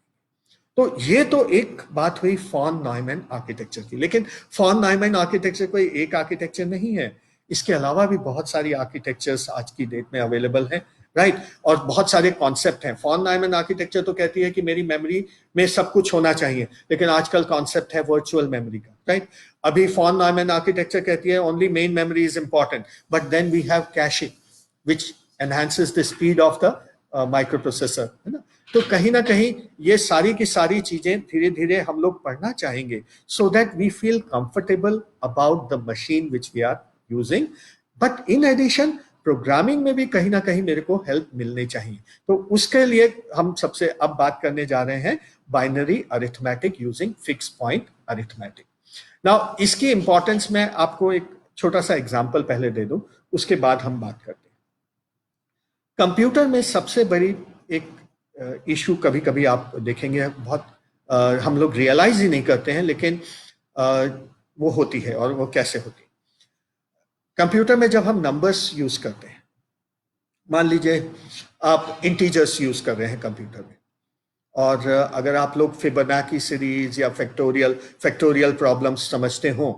तो ये तो एक बात हुई फॉन न्यूमैन आर्किटेक्चर की। लेकिन फॉन न्यूमैन आर्किटेक्चर कोई एक आर्किटेक्चर नहीं है, इसके अलावा भी बहुत सारी आर्किटेक्चर्स आज की डेट में अवेलेबल हैं, राइट। और बहुत सारे कॉन्सेप्ट हैं। फॉन न्यूमैन आर्किटेक्चर तो कहती है कि मेरी मेमोरी में सब कुछ होना चाहिए, लेकिन आजकल कॉन्सेप्ट है वर्चुअल मेमोरी का, राइट। अभी फॉन न्यूमैन आर्किटेक्चर कहती है only main memory is important, but then we have caching which enhances the speed of the microprocessor, है ना। तो कहीं ना कहीं ये सारी की सारी चीजें धीरे धीरे हम लोग पढ़ना चाहेंगे, so that we feel comfortable about the machine which we are using. But in addition programming में भी कहीं ना कहीं मेरे को हेल्प मिलनी चाहिए। तो उसके लिए हम सबसे अब बात करने जा रहे हैं binary arithmetic using fix point arithmetic. Now इसकी इंपॉर्टेंस मैं आपको एक छोटा सा एग्जाम्पल पहले दे दूं, उसके बाद हम बात करते हैं। कंप्यूटर में सबसे बड़ी एक इशू कभी कभी आप देखेंगे बहुत हम लोग रियलाइज ही नहीं करते हैं, लेकिन वो होती है। और वो कैसे होती है? कंप्यूटर में जब हम नंबर्स यूज करते हैं, मान लीजिए आप इंटीजर्स यूज कर रहे हैं कंप्यूटर में, और अगर आप लोग फिबोनाची सीरीज या फैक्टोरियल प्रॉब्लम्स समझते हो,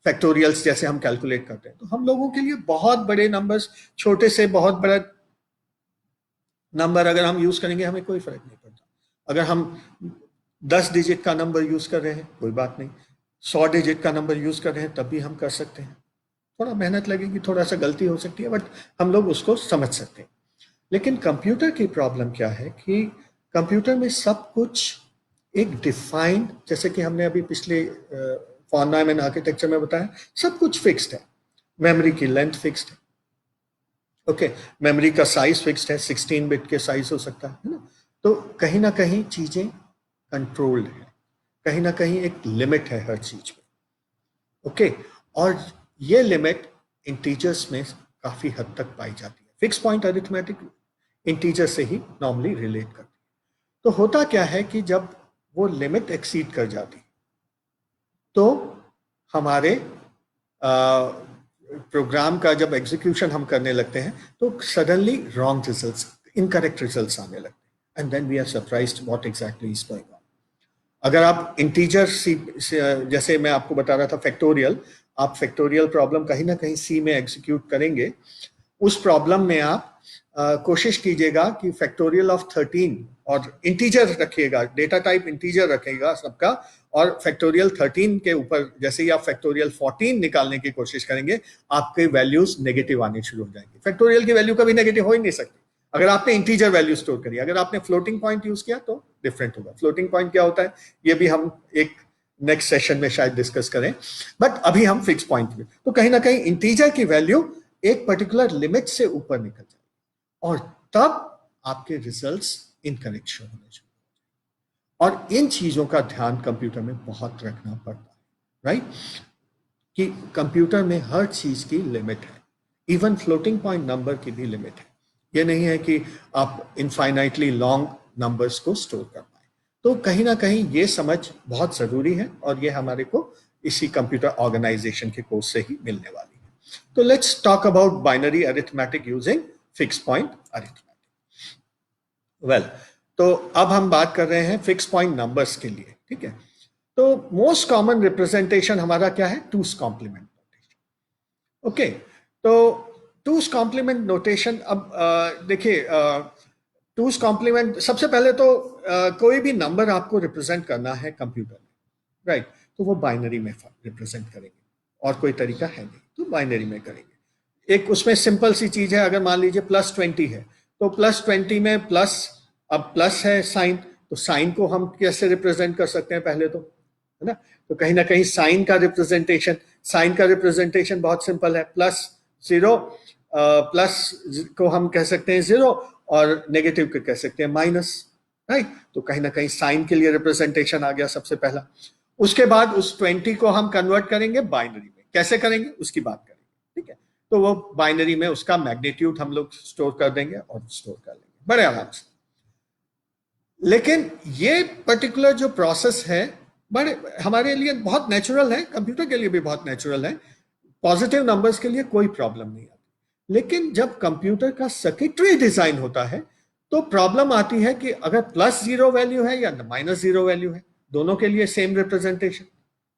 फैक्टोरियल्स जैसे हम कैलकुलेट करते हैं, तो हम लोगों के लिए बहुत बड़े नंबर्स, छोटे से बहुत बड़ा नंबर अगर हम यूज करेंगे हमें कोई फर्क नहीं पड़ता। अगर हम 10 डिजिट का नंबर यूज कर रहे हैं कोई बात नहीं, 100 डिजिट का नंबर यूज कर रहे हैं तब भी हम कर सकते हैं। थोड़ा मेहनत लगेगी, थोड़ा सा गलती हो सकती है, बट हम लोग उसको समझ सकते हैं। लेकिन कंप्यूटर की प्रॉब्लम क्या है कि कंप्यूटर में सब कुछ एक डिफाइंड, जैसे कि हमने अभी पिछले फॉन न्यूमैन आर्किटेक्चर में बताया, सब कुछ फिक्स्ड है। मेमोरी की लेंथ फिक्स्ड है, ओके, मेमोरी का साइज फिक्स्ड है, 16 बिट के साइज हो सकता है ना। तो कहीं ना कहीं चीजें कंट्रोल्ड है, कहीं ना कहीं एक लिमिट है हर चीज में, ओके। और ये लिमिट इंटीजर्स में काफी हद तक पाई जाती है। फिक्स पॉइंट अरिथमेटिक इंटीजर से ही नॉर्मली रिलेट करती है। तो होता क्या है कि जब वो लिमिट एक्सीड कर जाती तो हमारे प्रोग्राम का जब एग्जीक्यूशन हम करने लगते हैं तो suddenly wrong results, incorrect results आने लगते हैं, and then we are surprised what exactly is going on. अगर आप इंटीजर सी, जैसे मैं आपको बता रहा था फैक्टोरियल, आप फैक्टोरियल प्रॉब्लम कहीं ना कहीं सी में एग्जीक्यूट करेंगे, उस प्रॉब्लम में आप कोशिश कीजिएगा कि फैक्टोरियल ऑफ 13 और इंटीजर रखिएगा, डेटा टाइप इंटीजर रखेगा सबका, और फैक्टोरियल 13 के ऊपर जैसे ही आप फैक्टोरियल 14 निकालने की कोशिश करेंगे आपके वैल्यूज नेगेटिव आने शुरू हो जाएंगे। फैक्टोरियल की वैल्यू कभी नेगेटिव हो ही नहीं सकती अगर आपने इंटीजर वैल्यू स्टोर करी। अगर आपने फ्लोटिंग पॉइंट यूज किया तो डिफरेंट होगा। फ्लोटिंग पॉइंट क्या होता है ये भी हम एक नेक्स्ट सेशन में शायद डिस्कस करें, बट अभी हम फिक्स पॉइंट में, तो कहीं ना कहीं इंटीजर की वैल्यू एक पर्टिकुलर लिमिट से ऊपर निकल जाएगी और तब आपके रिजल्ट्स इनकरेक्ट शो होने शुरू। और इन चीजों का ध्यान कंप्यूटर में बहुत रखना पड़ता है, राइट, कि कंप्यूटर में हर चीज की लिमिट है, इवन फ्लोटिंग पॉइंट नंबर की भी लिमिट है। ये नहीं है कि आप इनफाइनाइटली लॉन्ग नंबर्स को स्टोर कर पाए। तो कहीं ना कहीं ये समझ बहुत जरूरी है और ये हमारे को इसी कंप्यूटर ऑर्गेनाइजेशन के कोर्स से ही मिलने वाली है। तो let's talk about binary arithmetic using fix point arithmetic. Well, तो अब हम बात कर रहे हैं फिक्स पॉइंट नंबर्स के लिए, ठीक है। तो मोस्ट कॉमन रिप्रेजेंटेशन हमारा क्या है? टूस कॉम्प्लीमेंट नोटेशन, ओके। तो टूस कॉम्प्लीमेंट नोटेशन, अब देखिए, टूस कॉम्प्लीमेंट, सबसे पहले तो कोई भी नंबर आपको रिप्रेजेंट करना है कंप्यूटर में, राइट, तो वो बाइनरी में रिप्रेजेंट करेंगे और कोई तरीका है नहीं, तो बाइनरी में करेंगे। एक उसमें सिंपल सी चीज है, अगर मान लीजिए +20 है तो +20 में प्लस, अब प्लस है साइन, तो साइन को हम कैसे रिप्रेजेंट कर सकते हैं पहले तो, है ना। तो कहीं ना कहीं साइन का रिप्रेजेंटेशन बहुत सिंपल है, +0, प्लस को हम कह सकते हैं 0 और नेगेटिव को कह सकते हैं माइनस, राइट। तो कहीं ना कहीं साइन के लिए रिप्रेजेंटेशन आ गया सबसे पहला। उसके बाद उस 20 को हम कन्वर्ट करेंगे बाइनरी में, कैसे करेंगे उसकी बात करेंगे, ठीक है। तो वो बाइनरी में उसका मैग्नीट्यूड हम लोग स्टोर कर देंगे और स्टोर कर लेंगे बड़े आराम से। लेकिन ये पर्टिकुलर जो प्रोसेस है बड़े हमारे लिए बहुत नेचुरल है, कंप्यूटर के लिए भी बहुत नेचुरल है, पॉजिटिव नंबर्स के लिए कोई प्रॉब्लम नहीं आती। लेकिन जब कंप्यूटर का सर्किटरी डिजाइन होता है तो प्रॉब्लम आती है कि अगर +0 वैल्यू है या -0 वैल्यू है, दोनों के लिए सेम रिप्रेजेंटेशन,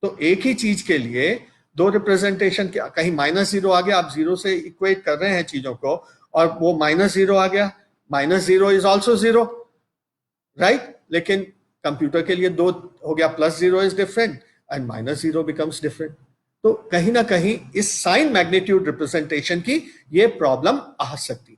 तो एक ही चीज के लिए दो रिप्रेजेंटेशन, कहीं -0 आ गया, आप 0 से इक्वेट कर रहे हैं चीजों को, और वो -0 आ गया, -0 इज ऑल्सो 0, राइट। लेकिन कंप्यूटर के लिए दो हो गया, +0 is different and -0 becomes different. तो कहीं ना कहीं इस साइन मैग्नीट्यूड रिप्रेजेंटेशन की ये प्रॉब्लम आ सकती थी।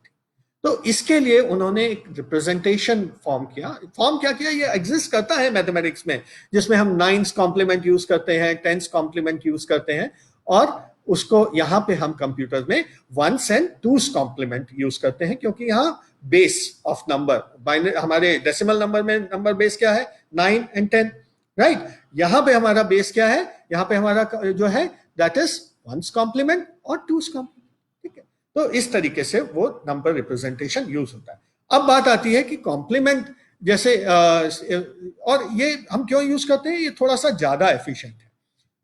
तो इसके लिए उन्होंने एक रिप्रेजेंटेशन फॉर्म क्या किया, ये एग्जिस्ट करता है मैथमेटिक्स में, जिसमें हम 9's कॉम्प्लीमेंट यूज करते हैं, 10's कॉम्प्लीमेंट यूज करते हैं, और उसको यहां पे हम कंप्यूटर में 1's and 2's complement use करते हैं, क्योंकि यहां बेस ऑफ नंबर, हमारे डेसिमल नंबर में नंबर बेस क्या है? 9 and 10, राइट। यहां पे हमारा बेस क्या है? यहां पे हमारा जो है दैट इज 1's कॉम्प्लीमेंट और 2's कॉम्प्लीमेंट, ठीक है। तो इस तरीके से वो नंबर रिप्रेजेंटेशन यूज होता है। अब बात आती है कि कॉम्प्लीमेंट जैसे और ये हम क्यों यूज करते हैं, ये थोड़ा सा ज्यादा एफिशिएंट है।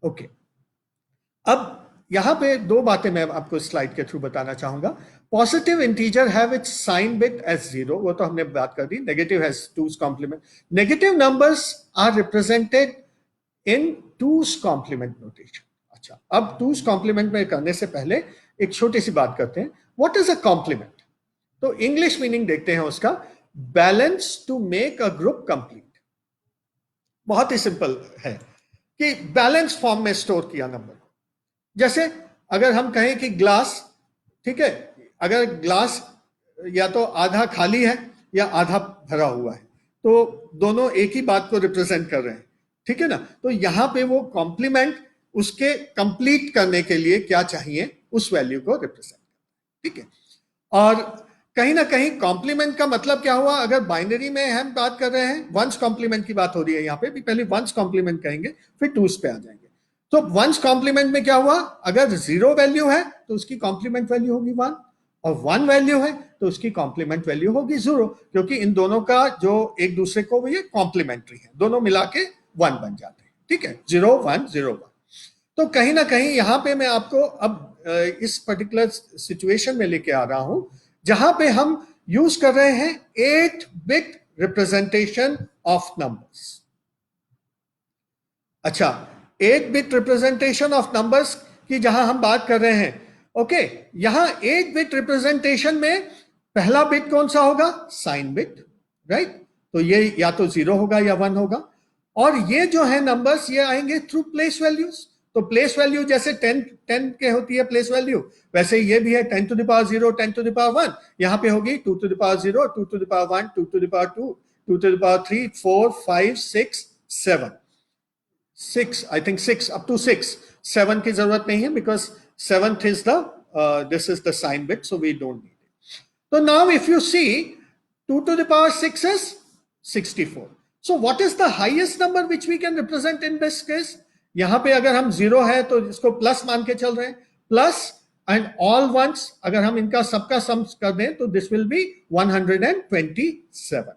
ओके, अब यहां पे दो बातें मैं आपको स्लाइड के थ्रू बताना चाहूंगा। Positive integer have its sign bit as 0, वो तो हमने बात कर दी। Negative has two's complement. Negative numbers are represented in two's complement notation. अच्छा, अब टूज कॉम्प्लीमेंट में करने से पहले एक छोटी सी बात करते हैं, व्हाट इज अ कॉम्प्लीमेंट। तो इंग्लिश मीनिंग देखते हैं उसका, balance to make a group complete. बहुत ही सिंपल है कि बैलेंस फॉर्म में स्टोर किया नंबर। जैसे अगर हम कहें कि ग्लास, ठीक है, अगर ग्लास या तो आधा खाली है या आधा भरा हुआ है, तो दोनों एक ही बात को रिप्रेजेंट कर रहे हैं, ठीक है ना। तो यहां पे वो कॉम्प्लीमेंट उसके कंप्लीट करने के लिए क्या चाहिए, उस वैल्यू को रिप्रेजेंट, ठीक है। और कहीं ना कहीं कॉम्प्लीमेंट का मतलब क्या हुआ, अगर बाइनरी में हम बात कर रहे हैं, वंस कॉम्प्लीमेंट की बात हो रही है यहां पे भी, पहले वंस कॉम्प्लीमेंट कहेंगे फिर टूस पे आ जाएंगे। तो वंस कॉम्प्लीमेंट में क्या हुआ, अगर 0 वैल्यू है तो उसकी कॉम्प्लीमेंट वैल्यू होगी 1, और 1 वैल्यू है तो उसकी कॉम्प्लीमेंट वैल्यू होगी 0, क्योंकि इन दोनों का जो एक दूसरे को ये कॉम्प्लीमेंट्री है, दोनों मिला के 1 बन जाते हैं, ठीक है, 0 1 0 1। तो कहीं ना कहीं यहां पे मैं आपको अब इस पर्टिकुलर सिचुएशन में लेके आ रहा हूं, जहां पे हम यूज कर रहे हैं 8 बिट रिप्रेजेंटेशन ऑफ नंबर्स। अच्छा, 8 बिट रिप्रेजेंटेशन ऑफ नंबर्स की जहां हम बात कर रहे हैं, ओके, यहां 8 बिट रिप्रेजेंटेशन में पहला बिट कौन सा होगा, साइन बिट, राइट। तो ये या तो 0 होगा या 1 होगा, और ये जो है नंबर्स ये आएंगे थ्रू प्लेस वैल्यूज। तो प्लेस वैल्यू जैसे 10 के होती है प्लेस वैल्यू, वैसे ये भी है 10 to the power 0, 10 to the power 1, यहां पे होगी 2 to the power 0, 2 to the power 1, 2 to the power 2, 2 to the power 3, 4 5 6 7, 6, I think 6 up to 6, 7 की जरूरत नहीं है because 7th is the this is the sign bit, so we don't need it. So now if you see 2 to the power 6 is 64. So what is the highest number which we can represent in this case? यहां पे अगर हम 0 है तो इसको plus मान के चल रहे हैं, प्लस एंड ऑल वंस, अगर हम इनका सबका सम कर दें तो this will be 127.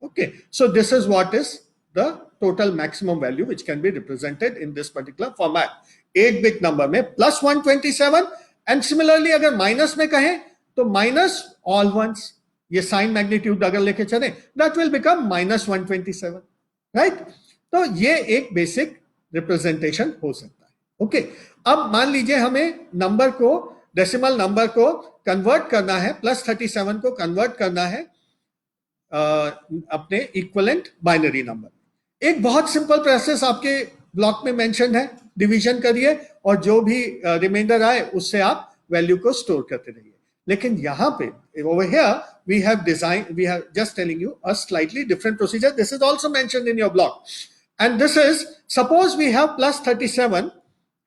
Okay, so this is what is the total maximum value which can be represented in this particular format, 8 bit number में plus 127, and similarly अगर माइनस में कहें तो माइनस ऑल वंस, ये साइन मैग्नीट्यूड अगर लेके चले that will become minus 127, right? तो ये एक बेसिक रिप्रेजेंटेशन हो सकता है। ओके, अब मान लीजिए हमें नंबर को, डेसिमल नंबर को कन्वर्ट करना है, प्लस 37 को कन्वर्ट करना है अपने इक्विवेलेंट बाइनरी नंबर। एक बहुत सिंपल प्रोसेस आपके ब्लॉक में मेंशन है, डिवीजन करिए और जो भी रिमाइंडर आए उससे आप वैल्यू को स्टोर करते रहिए। लेकिन यहां पे over here we have just telling you a slightly different procedure. This is also mentioned in your block, and this is, suppose we have plus 37.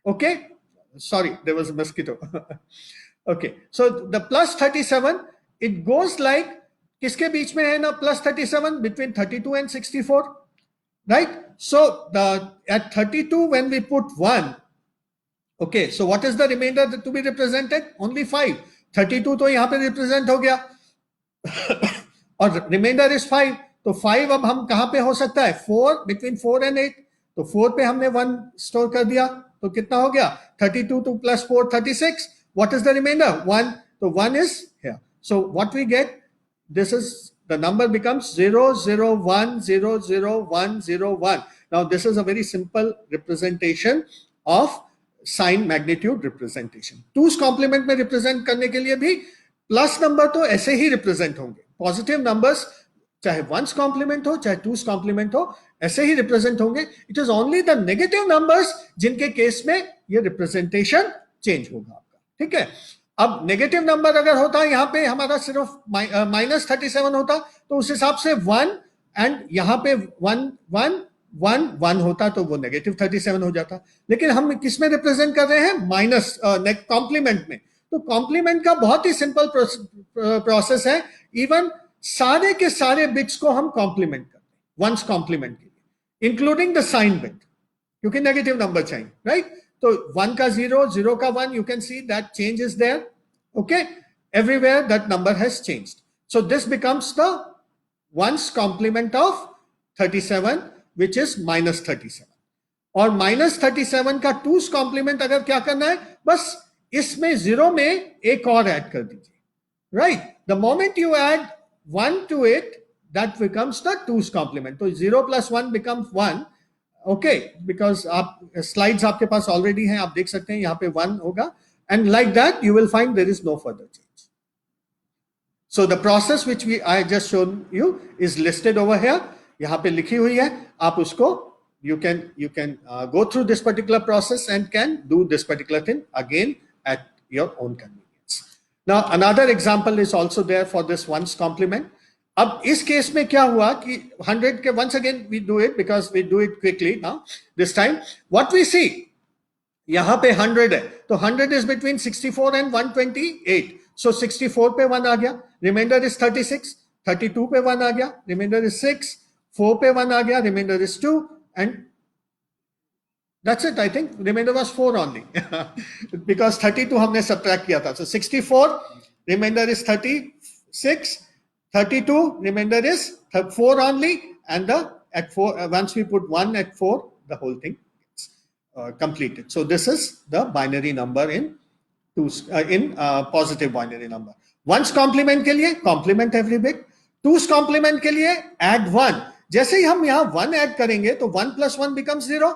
Okay, sorry, there was a mosquito. Okay, so the plus 37, it goes like, किसके बीच में है ना plus 37, between 32 and 64, right? So at 32 when we put 1, okay, so what is the remainder to be represented? Only 5. 32 तो यहां पे represent हो गया और रिमाइंडर इज 5, तो 5 अब हम कहां पे हो सकता है, 4, between 4 and 8, तो 4 पे हमने 1 स्टोर कर दिया, तो कितना हो गया, 32 to plus 4 36. What is the remainder? 1. So 1 is here. So what we get, this is, the number becomes 0 0 1 0 0 1 0 1. Now this is a very simple representation of sign magnitude representation. Two's complement में represent करने के लिए भी plus number तो ऐसे ही represent होंगे, positive numbers चाहे वंस कॉम्प्लीमेंट हो चाहे टूस कॉम्प्लीमेंट हो ऐसे ही रिप्रेजेंट होंगे। It is only the negative numbers जिनके केस में ये रिप्रेजेंटेशन चेंज होगा आपका, ठीक है। अब नेगेटिव नंबर अगर होता है यहां पे हमारा सिर्फ माइनस 37 होता तो उस हिसाब से 1 एंड यहां पे 1 1 1 1 होता तो वो नेगेटिव 37 हो जाता। लेकिन हम किस में रिप्रेजेंट कर रहे हैं, माइनस कॉम्प्लीमेंट में। तो कॉम्प्लीमेंट का बहुत ही सिंपल प्रोसेस है, इवन सारे के सारे बिट्स को हम कॉम्प्लीमेंट करते हैं वंस कॉम्प्लीमेंट के लिए, इंक्लूडिंग द साइन बिट, क्योंकि नेगेटिव नंबर चाहिए, राइट। तो 1 का 0, 0 का 1, you can see that change is there, okay, everywhere that number has changed. So this becomes the one's complement of 37 which is minus 37. और minus 37 का 2's complement अगर क्या करना है, बस इसमें जीरो में एक और ऐड कर दीजिए, right. The moment you add 1 to it, that becomes the 2's complement. तो 0 plus 1 becomes 1. ओके, बिकॉज आप स्लाइड्स आपके पास ऑलरेडी हैं, आप देख सकते हैं, यहाँ पे 1 होगा, and like that you will find there is no further change. So the process which I just shown you is listed over here. यहाँ पे लिखी हुई है, आप उसको you can go through this particular process and can do this particular thing again at your own convenience. Now another example is also there for this one's complement. अब इस case में क्या हुआ कि 100 के once again we do it because we do it quickly now. This time what we see, यहाँ पे 100 है, तो 100 is between 64 and 128. So 64 पे 1 आ गया, remainder is 36, 32 पे 1 आ गया, remainder is 6, 4 पे 1 आ गया, remainder is 2, and that's it. I think remainder was 4 only because 32 हमने subtract किया था. So 64, remainder is 36, 32, remainder is 4 only, and at 4 once we put 1 at 4, the whole thing gets completed. So this is the binary number in positive binary number. One's complement के लिए complement every bit, 2's complement के लिए add 1. जैसे ही हम यहाँ 1 add करेंगे तो 1 plus 1 becomes 0.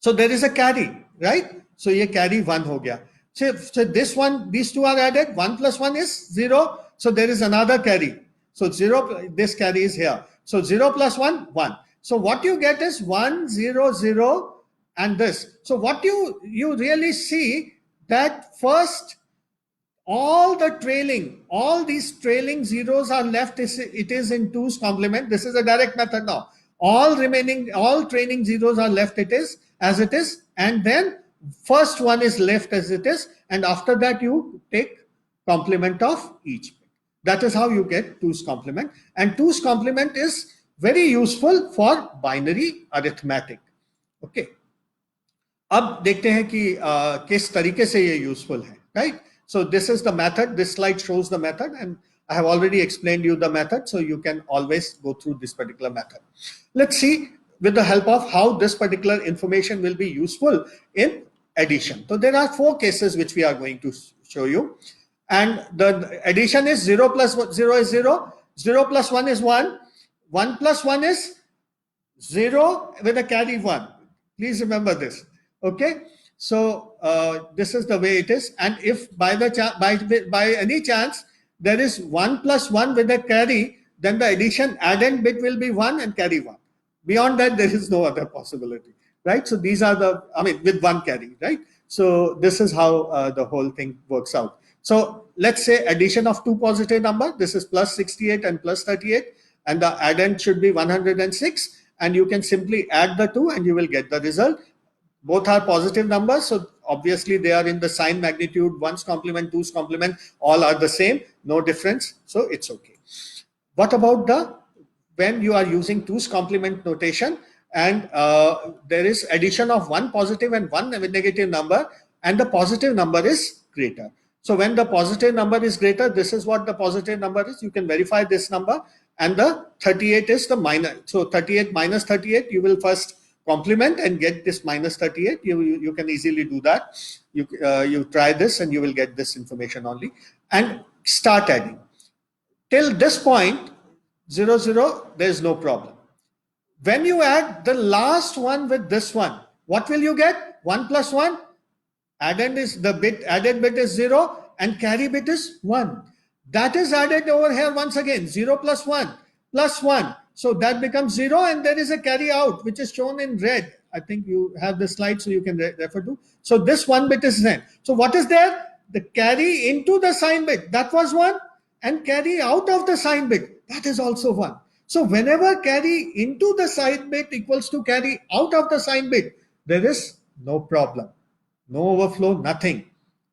So there is a carry, right? So ये carry 1 हो गया. So this one, these two are added, 1 plus 1 is 0. So there is another carry. So 0, this carry is here. So 0 plus 1, 1. So what you get is 1, 0, 0, and this. So what you really see that first, all these trailing zeros are left. It is in 2's complement. This is a direct method now. All trailing zeros are left as it is, and then first one is left as it is, and after that you take complement of each bit. That is how you get 2's complement, and 2's complement is very useful for binary arithmetic. Okay. अब देखते हैं कि किस तरीके से ये useful है, right. So this is the method. This slide shows the method, and I have already explained you the method, so you can always go through this particular method. Let's see with the help of how this particular information will be useful in addition. So there are 4 cases which we are going to show you, and the addition is 0 plus 0 is 0, 0 plus 1 is 1, 1 plus 1 is 0 with a carry 1. Please remember this. Okay, so this is the way it is, and if by any chance there is 1 plus 1 with a carry, then the addition addend bit will be 1 and carry 1. Beyond that, there is no other possibility, right? So these are with 1 carry, right? So this is how the whole thing works out. So let's say addition of 2 positive numbers. This is plus 68 and plus 38, and the addend should be 106, and you can simply add the 2 and you will get the result. Both are positive numbers, so obviously they are in the sign magnitude. 1's complement, 2's complement, all are the same, no difference, so it's okay. What about when you are using 2's complement notation, and there is addition of 1 positive and 1 negative number, and the positive number is greater. So when the positive number is greater, this is what the positive number is. You can verify this number, and the 38 is the minus. So 38 minus 38, you will first complement and get this minus 38. You can easily do that. You try this and you will get this information only, and start adding. Till this point, 0, 0, there is no problem. When you add the last one with this one, what will you get? 1 plus 1, added bit is 0, and carry bit is 1. That is added over here once again, 0 plus 1 plus 1. So that becomes 0, and there is a carry out which is shown in red. I think you have the slide, so you can refer to. So this 1 bit is then. So what is there? The carry into the sign bit, that was 1, and carry out of the sign bit, that is also 1. So whenever carry into the sign bit equals to carry out of the sign bit, there is no problem, no overflow, nothing,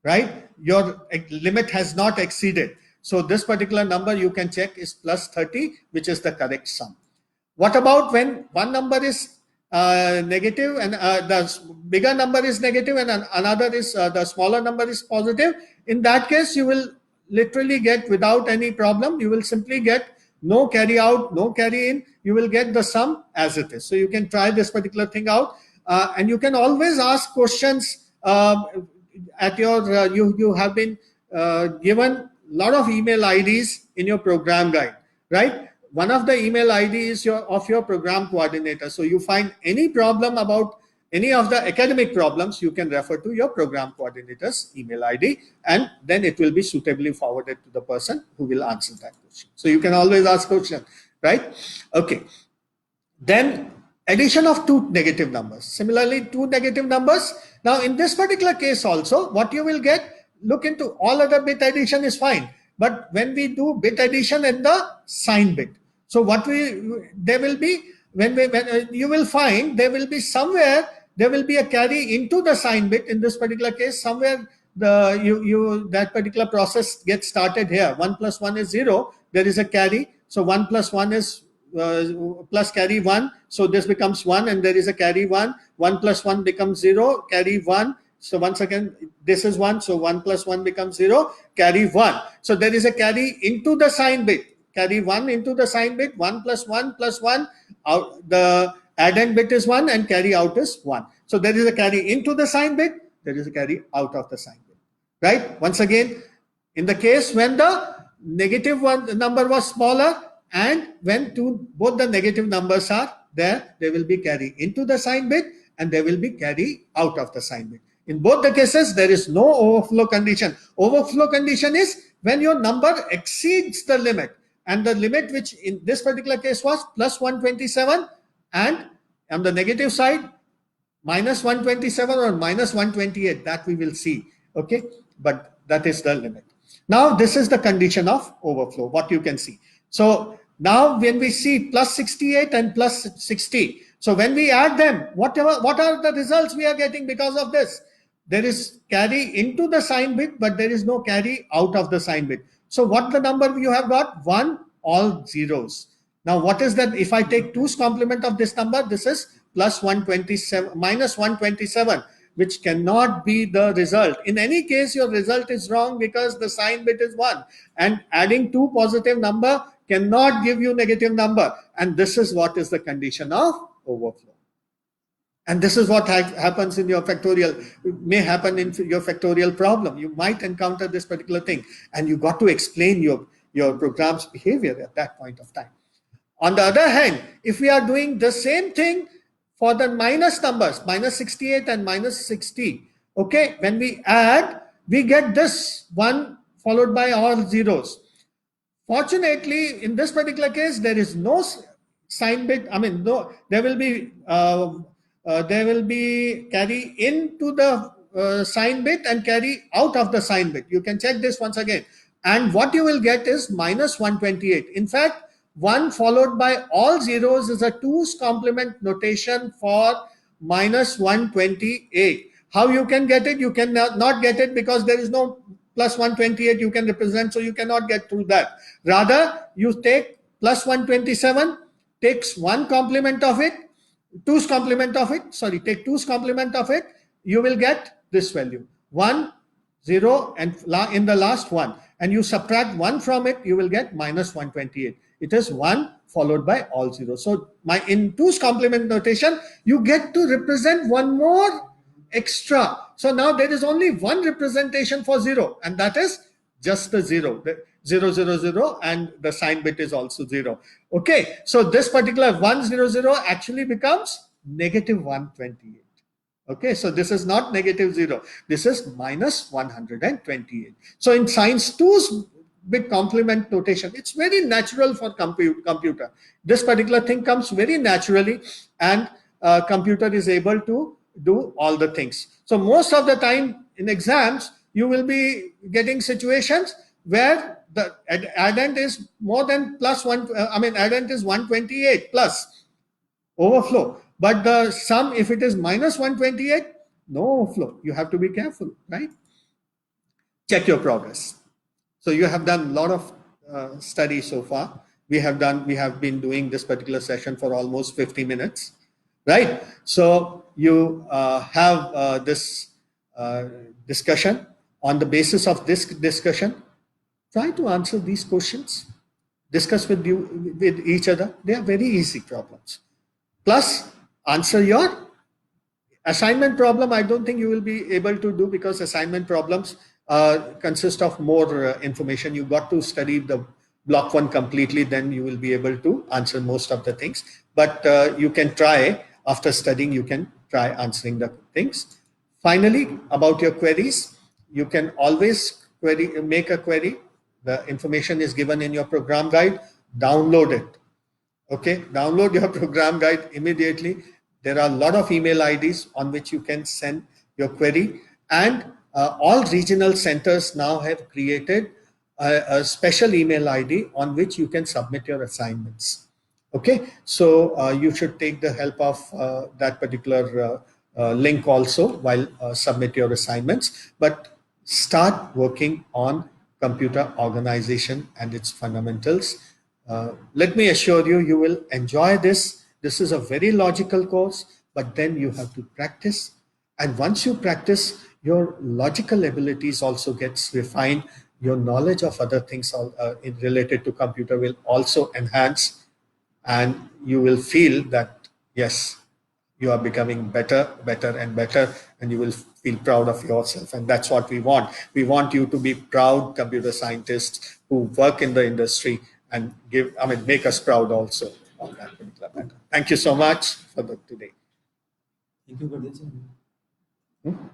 right? Your limit has not exceeded. So this particular number you can check is plus 30, which is the correct sum. What about when one number is negative and the bigger number is negative and another is the smaller number is positive? In that case, you will literally get, without any problem, you will simply get no carry out, no carry in, you will get the sum as it is. So you can try this particular thing out, and you can always ask questions at your, you have been given a lot of email IDs in your program guide, right? One of the email ID is your program coordinator. So you find any problem about any of the academic problems, you can refer to your program coordinator's email ID, and then it will be suitably forwarded to the person who will answer that question. So you can always ask question, right? Okay. Then addition of two negative numbers. Similarly, two negative numbers. Now in this particular case also, what you will get, look into all other bit addition is fine. But when we do bit addition in the sign bit, so what there will be, when you will find there will be somewhere, there will be a carry into the sign bit. In this particular case, somewhere that particular process gets started here. 1 plus 1 is 0. There is a carry. So 1 plus 1 is plus carry 1, so this becomes 1, and there is a carry 1. 1 plus 1 becomes 0, carry 1. So once again, this is 1, so 1 plus 1 becomes 0, carry 1. So there is a carry into the sign bit, carry 1 into the sign bit. 1 plus 1 plus 1, the addend bit is 1 and carry out is 1. So there is a carry into the sign bit, there is a carry out of the sign bit, right? Once again, in the case when the negative one number was smaller, and when both the negative numbers are there, they will be carry into the sign bit and they will be carry out of the sign bit. In both the cases, there is no overflow condition. Overflow condition is when your number exceeds the limit, and the limit, which in this particular case was plus 127, and on the negative side minus 127 or minus 128, that we will see. Okay, but that is the limit. Now this is the condition of overflow, what you can see. So now when we see plus 68 and plus 60, so when we add them, what are the results we are getting because of this? There is carry into the sign bit, but there is no carry out of the sign bit. So what the number you have got? 1, all zeros. Now what is that? If I take 2's complement of this number, this is plus 127, minus 127, which cannot be the result. In any case, your result is wrong because the sign bit is 1, and adding 2 positive number cannot give you negative number, and this is what is the condition of overflow. And this is what happens in your factorial, may happen in your factorial problem. You might encounter this particular thing, and you got to explain your program's behavior at that point of time. On the other hand, if we are doing the same thing for the minus numbers, minus 68 and minus 60, okay, when we add, we get this 1 followed by all zeros. Fortunately, in this particular case, there is no sign bit. I mean, no, there will be carry into the sign bit and carry out of the sign bit. You can check this once again, and what you will get is minus 128. In fact, 1 followed by all zeros is a 2's complement notation for minus 128. How you can get it? You can not get it because there is no plus 128 you can represent, so you cannot get through that. Rather, you take plus 127, takes 1 complement of it, 2's complement of it, sorry, take 2's complement of it, you will get this value, 1, 0, and in the last 1, and you subtract 1 from it, you will get minus 128. It is 1 followed by all zeros. So in 2's complement notation, you get to represent one more extra. So now there is only one representation for 0, and that is just the 0. The 0, 0, 0, and the sign bit is also 0. Okay, so this particular 1, 0, 0 actually becomes negative 128. Okay, so this is not negative 0. This is minus 128. So in science 2's bit complement notation, it's very natural for computer. This particular thing comes very naturally, and computer is able to do all the things. So most of the time in exams, you will be getting situations where the addend is more than plus 1, addend is 128 plus overflow. But the sum, if it is minus 128, no overflow. You have to be careful, right? Check your progress. So you have done a lot of study so far. We have been doing this particular session for almost 50 minutes, right? So you have this discussion. On the basis of this discussion, try to answer these questions. discuss with you with each other. They are very easy problems. Plus, answer your assignment problem. I don't think you will be able to do, because assignment problems consist of more information. You got to study the block one completely, then you will be able to answer most of the things. But you can try, after studying, you can try answering the things. Finally, about your queries, you can always make a query. The information is given in your program guide. Download it. Okay, download your program guide immediately. There are a lot of email IDs on which you can send your query, and all regional centers now have created a special email ID on which you can submit your assignments. Okay, so you should take the help of that particular link also while submit your assignments, but start working on computer organization and its fundamentals. Let me assure you, you will enjoy this. This is a very logical course, but then you have to practice. And once you practice, your logical abilities also gets refined. Your knowledge of other things related to computer will also enhance, and you will feel that, yes, you are becoming better, better and better, and you will feel proud of yourself. And that's what we want. We want you to be proud computer scientists who work in the industry and make us proud also on that particular matter. Thank you so much for today. Thank you, Gurdjieff.